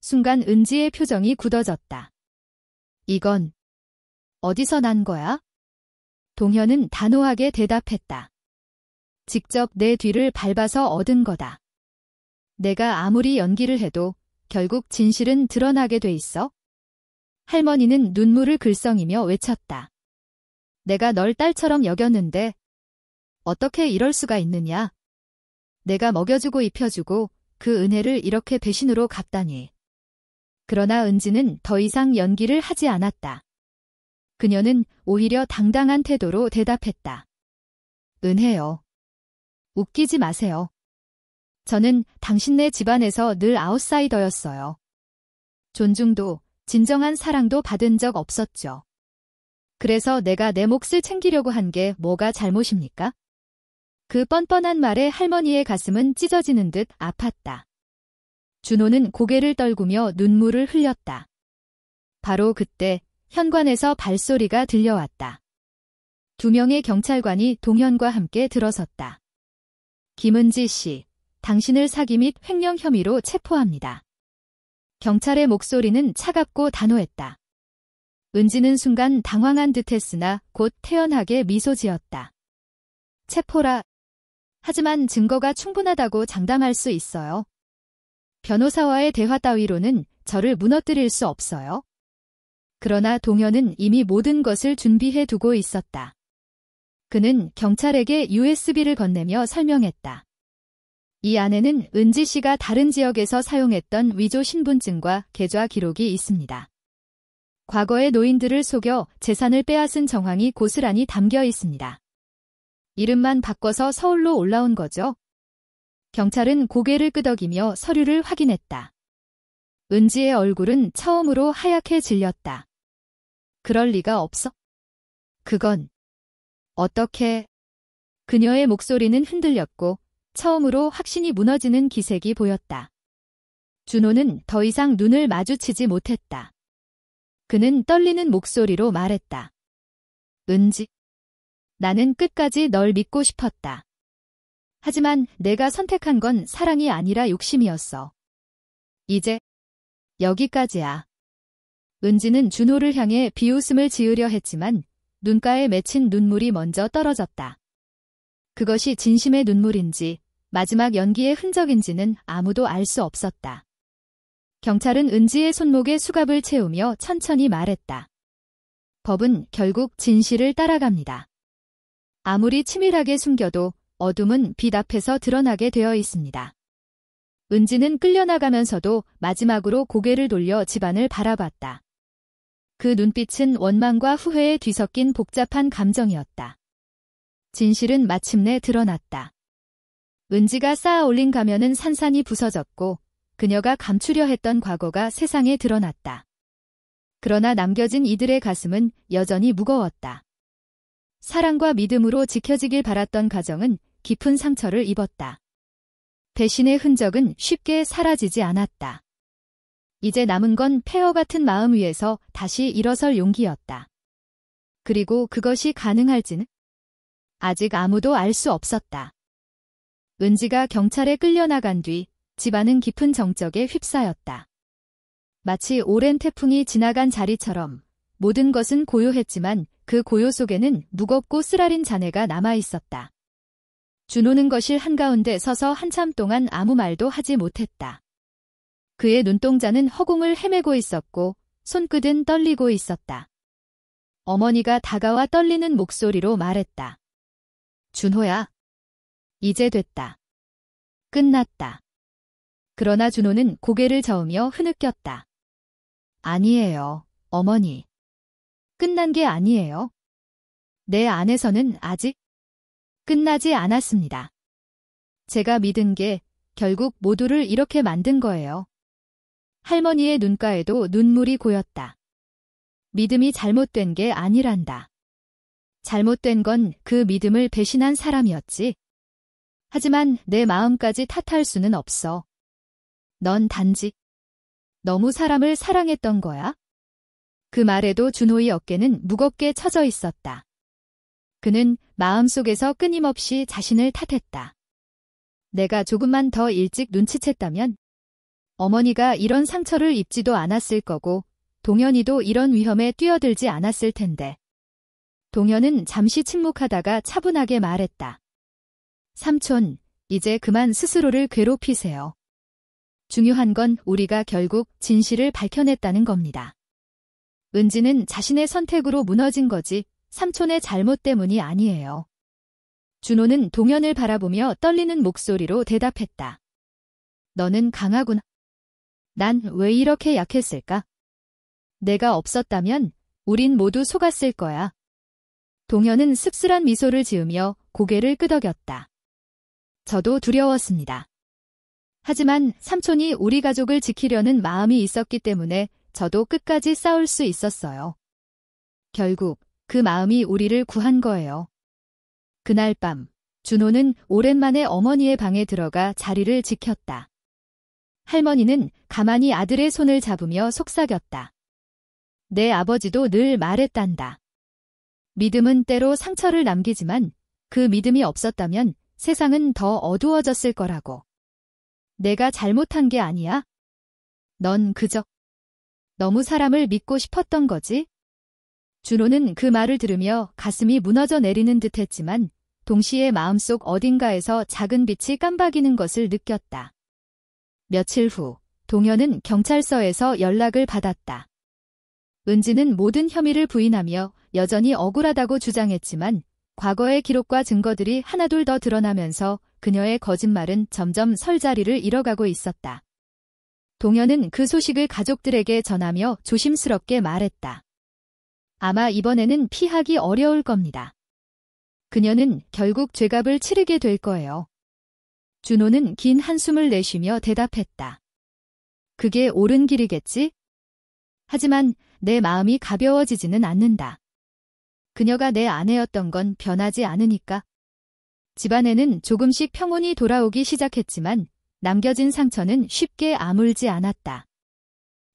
순간 은지의 표정이 굳어졌다. 이건 어디서 난 거야? 동현은 단호하게 대답했다. 직접 내 뒤를 밟아서 얻은 거다. 내가 아무리 연기를 해도 결국 진실은 드러나게 돼 있어. 할머니는 눈물을 글썽이며 외쳤다. 내가 널 딸처럼 여겼는데 어떻게 이럴 수가 있느냐. 내가 먹여주고 입혀주고 그 은혜를 이렇게 배신으로 갚다니. 그러나 은지는 더 이상 연기를 하지 않았다. 그녀는 오히려 당당한 태도로 대답했다. 은혜요. 웃기지 마세요. 저는 당신네 집안에서 늘 아웃사이더였어요. 존중도 진정한 사랑도 받은 적 없었죠. 그래서 내가 내 몫을 챙기려고 한 게 뭐가 잘못입니까? 그 뻔뻔한 말에 할머니의 가슴은 찢어지는 듯 아팠다. 준호는 고개를 떨구며 눈물을 흘렸다. 바로 그때 현관에서 발소리가 들려왔다. 2명의 경찰관이 동현과 함께 들어섰다. 김은지 씨, 당신을 사기 및 횡령 혐의로 체포합니다. 경찰의 목소리는 차갑고 단호했다. 은지는 순간 당황한 듯했으나 곧 태연하게 미소 지었다. 체포라. 하지만 증거가 충분하다고 장담할 수 있어요. 변호사와의 대화 따위로는 저를 무너뜨릴 수 없어요. 그러나 동현은 이미 모든 것을 준비해 두고 있었다. 그는 경찰에게 USB를 건네며 설명했다. 이 안에는 은지 씨가 다른 지역에서 사용했던 위조 신분증과 계좌 기록이 있습니다. 과거의 노인들을 속여 재산을 빼앗은 정황이 고스란히 담겨 있습니다. 이름만 바꿔서 서울로 올라온 거죠. 경찰은 고개를 끄덕이며 서류를 확인했다. 은지의 얼굴은 처음으로 하얗게 질렸다. 그럴 리가 없어. 그건 어떻게... 그녀의 목소리는 흔들렸고 처음으로 확신이 무너지는 기색이 보였다. 준호는 더 이상 눈을 마주치지 못했다. 그는 떨리는 목소리로 말했다. 은지, 나는 끝까지 널 믿고 싶었다. 하지만 내가 선택한 건 사랑이 아니라 욕심이었어. 이제 여기까지야. 은지는 준호를 향해 비웃음을 지으려 했지만 눈가에 맺힌 눈물이 먼저 떨어졌다. 그것이 진심의 눈물인지 마지막 연기의 흔적인지는 아무도 알 수 없었다. 경찰은 은지의 손목에 수갑을 채우며 천천히 말했다. 법은 결국 진실을 따라갑니다. 아무리 치밀하게 숨겨도 어둠은 빛 앞에서 드러나게 되어 있습니다. 은지는 끌려나가면서도 마지막으로 고개를 돌려 집안을 바라봤다. 그 눈빛은 원망과 후회에 뒤섞인 복잡한 감정이었다. 진실은 마침내 드러났다. 은지가 쌓아 올린 가면은 산산이 부서졌고 그녀가 감추려 했던 과거가 세상에 드러났다. 그러나 남겨진 이들의 가슴은 여전히 무거웠다. 사랑과 믿음으로 지켜지길 바랐던 가정은 깊은 상처를 입었다. 배신의 흔적은 쉽게 사라지지 않았다. 이제 남은 건 폐허 같은 마음 위에서 다시 일어설 용기였다. 그리고 그것이 가능할지는 아직 아무도 알 수 없었다. 은지가 경찰에 끌려나간 뒤 집안은 깊은 정적에 휩싸였다. 마치 오랜 태풍이 지나간 자리처럼 모든 것은 고요했지만 그 고요 속에는 무겁고 쓰라린 잔해가 남아있었다. 준호는 거실 한가운데 서서 한참 동안 아무 말도 하지 못했다. 그의 눈동자는 허공을 헤매고 있었고 손끝은 떨리고 있었다. 어머니가 다가와 떨리는 목소리로 말했다. 준호야. 이제 됐다. 끝났다. 그러나 준호는 고개를 저으며 흐느꼈다. 아니에요, 어머니. 끝난 게 아니에요. 내 안에서는 아직 끝나지 않았습니다. 제가 믿은 게 결국 모두를 이렇게 만든 거예요. 할머니의 눈가에도 눈물이 고였다. 믿음이 잘못된 게 아니란다. 잘못된 건 그 믿음을 배신한 사람이었지. 하지만 내 마음까지 탓할 수는 없어. 넌 단지 너무 사람을 사랑했던 거야. 그 말에도 준호의 어깨는 무겁게 처져 있었다. 그는 마음속에서 끊임없이 자신을 탓했다. 내가 조금만 더 일찍 눈치챘다면 어머니가 이런 상처를 입지도 않았을 거고 동현이도 이런 위험에 뛰어들지 않았을 텐데. 동현은 잠시 침묵하다가 차분하게 말했다. 삼촌, 이제 그만 스스로를 괴롭히세요. 중요한 건 우리가 결국 진실을 밝혀냈다는 겁니다. 은지는 자신의 선택으로 무너진 거지 삼촌의 잘못 때문이 아니에요. 준호는 동현을 바라보며 떨리는 목소리로 대답했다. 너는 강하구나. 난 왜 이렇게 약했을까? 내가 없었다면 우린 모두 속았을 거야. 동현은 씁쓸한 미소를 지으며 고개를 끄덕였다. 저도 두려웠습니다. 하지만 삼촌이 우리 가족을 지키려는 마음이 있었기 때문에 저도 끝까지 싸울 수 있었어요. 결국 그 마음이 우리를 구한 거예요. 그날 밤, 준호는 오랜만에 어머니의 방에 들어가 자리를 지켰다. 할머니는 가만히 아들의 손을 잡으며 속삭였다. 내 아버지도 늘 말했단다. 믿음은 때로 상처를 남기지만 그 믿음이 없었다면 세상은 더 어두워졌을 거라고. 내가 잘못한 게 아니야. 넌 그저 너무 사람을 믿고 싶었던 거지? 준호는 그 말을 들으며 가슴이 무너져 내리는 듯 했지만 동시에 마음속 어딘가에서 작은 빛이 깜박이는 것을 느꼈다. 며칠 후, 동현은 경찰서에서 연락을 받았다. 은지는 모든 혐의를 부인하며 여전히 억울하다고 주장했지만 과거의 기록과 증거들이 하나둘 더 드러나면서 그녀의 거짓말은 점점 설 자리를 잃어가고 있었다. 동현은 그 소식을 가족들에게 전하며 조심스럽게 말했다. 아마 이번에는 피하기 어려울 겁니다. 그녀는 결국 죄값을 치르게 될 거예요. 준호는 긴 한숨을 내쉬며 대답했다. 그게 옳은 길이겠지? 하지만 내 마음이 가벼워지지는 않는다. 그녀가 내 아내였던 건 변하지 않으니까. 집안에는 조금씩 평온이 돌아오기 시작했지만 남겨진 상처는 쉽게 아물지 않았다.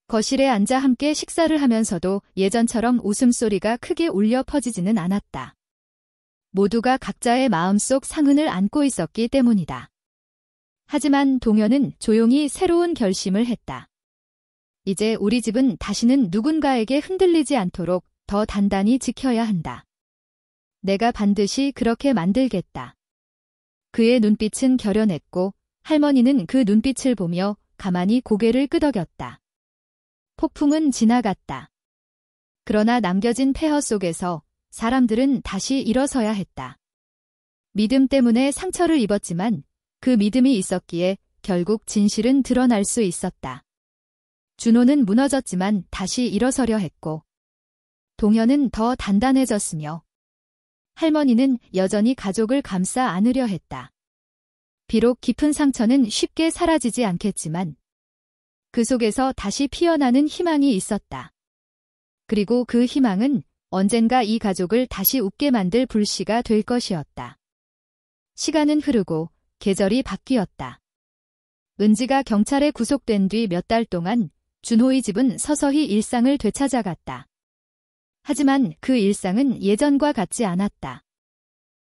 거실에 앉아 함께 식사를 하면서도 예전처럼 웃음소리가 크게 울려 퍼지지는 않았다. 모두가 각자의 마음속 상흔을 안고 있었기 때문이다. 하지만 동현은 조용히 새로운 결심을 했다. 이제 우리 집은 다시는 누군가에게 흔들리지 않도록 더 단단히 지켜야 한다. 내가 반드시 그렇게 만들겠다. 그의 눈빛은 결연했고 할머니는 그 눈빛을 보며 가만히 고개를 끄덕였다. 폭풍은 지나갔다. 그러나 남겨진 폐허 속에서 사람들은 다시 일어서야 했다. 믿음 때문에 상처를 입었지만 그 믿음이 있었기에 결국 진실은 드러날 수 있었다. 준호는 무너졌지만 다시 일어서려 했고 동현은 더 단단해졌으며 할머니는 여전히 가족을 감싸 안으려 했다. 비록 깊은 상처는 쉽게 사라지지 않겠지만 그 속에서 다시 피어나는 희망이 있었다. 그리고 그 희망은 언젠가 이 가족을 다시 웃게 만들 불씨가 될 것이었다. 시간은 흐르고 계절이 바뀌었다. 은지가 경찰에 구속된 뒤 몇 달 동안 준호의 집은 서서히 일상을 되찾아갔다. 하지만 그 일상은 예전과 같지 않았다.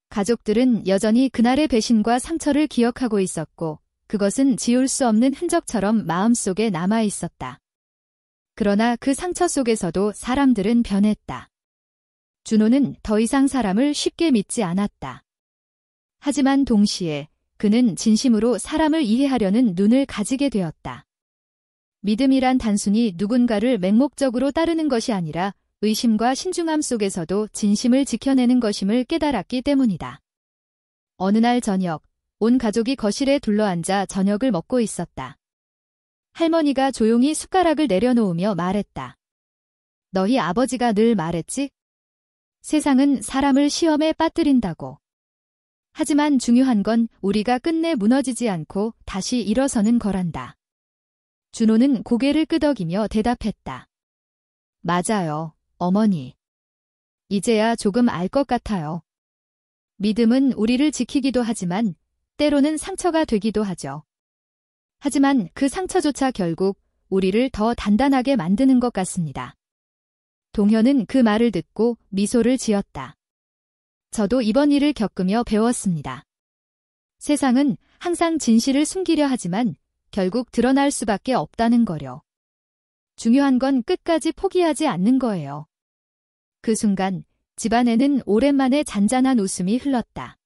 가족들은 여전히 그날의 배신과 상처를 기억하고 있었고 그것은 지울 수 없는 흔적처럼 마음속에 남아 있었다. 그러나 그 상처 속에서도 사람들은 변했다. 준호는 더 이상 사람을 쉽게 믿지 않았다. 하지만 동시에 그는 진심으로 사람을 이해하려는 눈을 가지게 되었다. 믿음이란 단순히 누군가를 맹목적으로 따르는 것이 아니라 의심과 신중함 속에서도 진심을 지켜내는 것임을 깨달았기 때문이다. 어느 날 저녁, 온 가족이 거실에 둘러앉아 저녁을 먹고 있었다. 할머니가 조용히 숟가락을 내려놓으며 말했다. 너희 아버지가 늘 말했지? 세상은 사람을 시험에 빠뜨린다고. 하지만 중요한 건 우리가 끝내 무너지지 않고 다시 일어서는 거란다. 준호는 고개를 끄덕이며 대답했다. 맞아요, 어머니. 이제야 조금 알 것 같아요. 믿음은 우리를 지키기도 하지만 때로는 상처가 되기도 하죠. 하지만 그 상처조차 결국 우리를 더 단단하게 만드는 것 같습니다. 동현은 그 말을 듣고 미소를 지었다. 저도 이번 일을 겪으며 배웠습니다. 세상은 항상 진실을 숨기려 하지만 결국 드러날 수밖에 없다는 거려. 중요한 건 끝까지 포기하지 않는 거예요. 그 순간 집안에는 오랜만에 잔잔한 웃음이 흘렀다.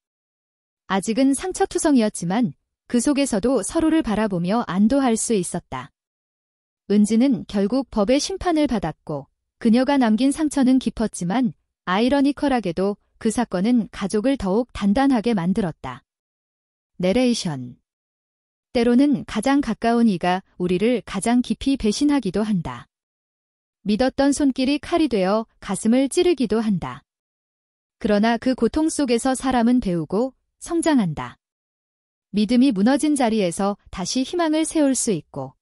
아직은 상처투성이었지만 그 속에서도 서로를 바라보며 안도할 수 있었다. 은지는 결국 법의 심판을 받았고 그녀가 남긴 상처는 깊었지만 아이러니컬하게도 그 사건은 가족을 더욱 단단하게 만들었다. 내레이션. 때로는 가장 가까운 이가 우리를 가장 깊이 배신하기도 한다. 믿었던 손길이 칼이 되어 가슴을 찌르기도 한다. 그러나 그 고통 속에서 사람은 배우고 성장한다. 믿음이 무너진 자리에서 다시 희망을 세울 수 있고,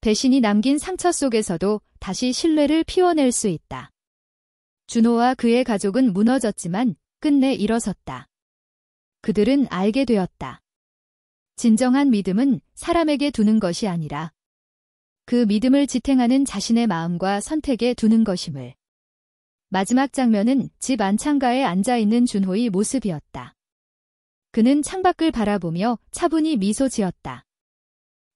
배신이 남긴 상처 속에서도 다시 신뢰를 피워낼 수 있다. 준호와 그의 가족은 무너졌지만 끝내 일어섰다. 그들은 알게 되었다. 진정한 믿음은 사람에게 두는 것이 아니라 그 믿음을 지탱하는 자신의 마음과 선택에 두는 것임을. 마지막 장면은 집 안창가에 앉아있는 준호의 모습이었다. 그는 창밖을 바라보며 차분히 미소 지었다.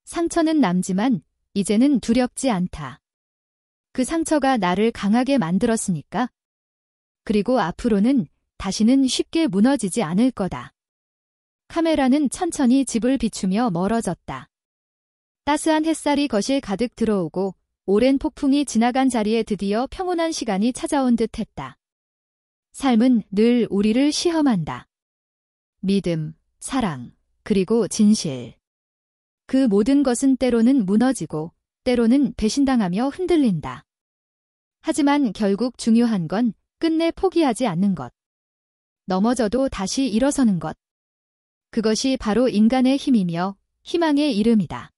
상처는 남지만 이제는 두렵지 않다. 그 상처가 나를 강하게 만들었으니까. 그리고 앞으로는 다시는 쉽게 무너지지 않을 거다. 카메라는 천천히 집을 비추며 멀어졌다. 따스한 햇살이 거실 가득 들어오고 오랜 폭풍이 지나간 자리에 드디어 평온한 시간이 찾아온 듯 했다. 삶은 늘 우리를 시험한다. 믿음, 사랑, 그리고 진실. 그 모든 것은 때로는 무너지고 때로는 배신당하며 흔들린다. 하지만 결국 중요한 건 끝내 포기하지 않는 것. 넘어져도 다시 일어서는 것. 그것이 바로 인간의 힘이며 희망의 이름이다.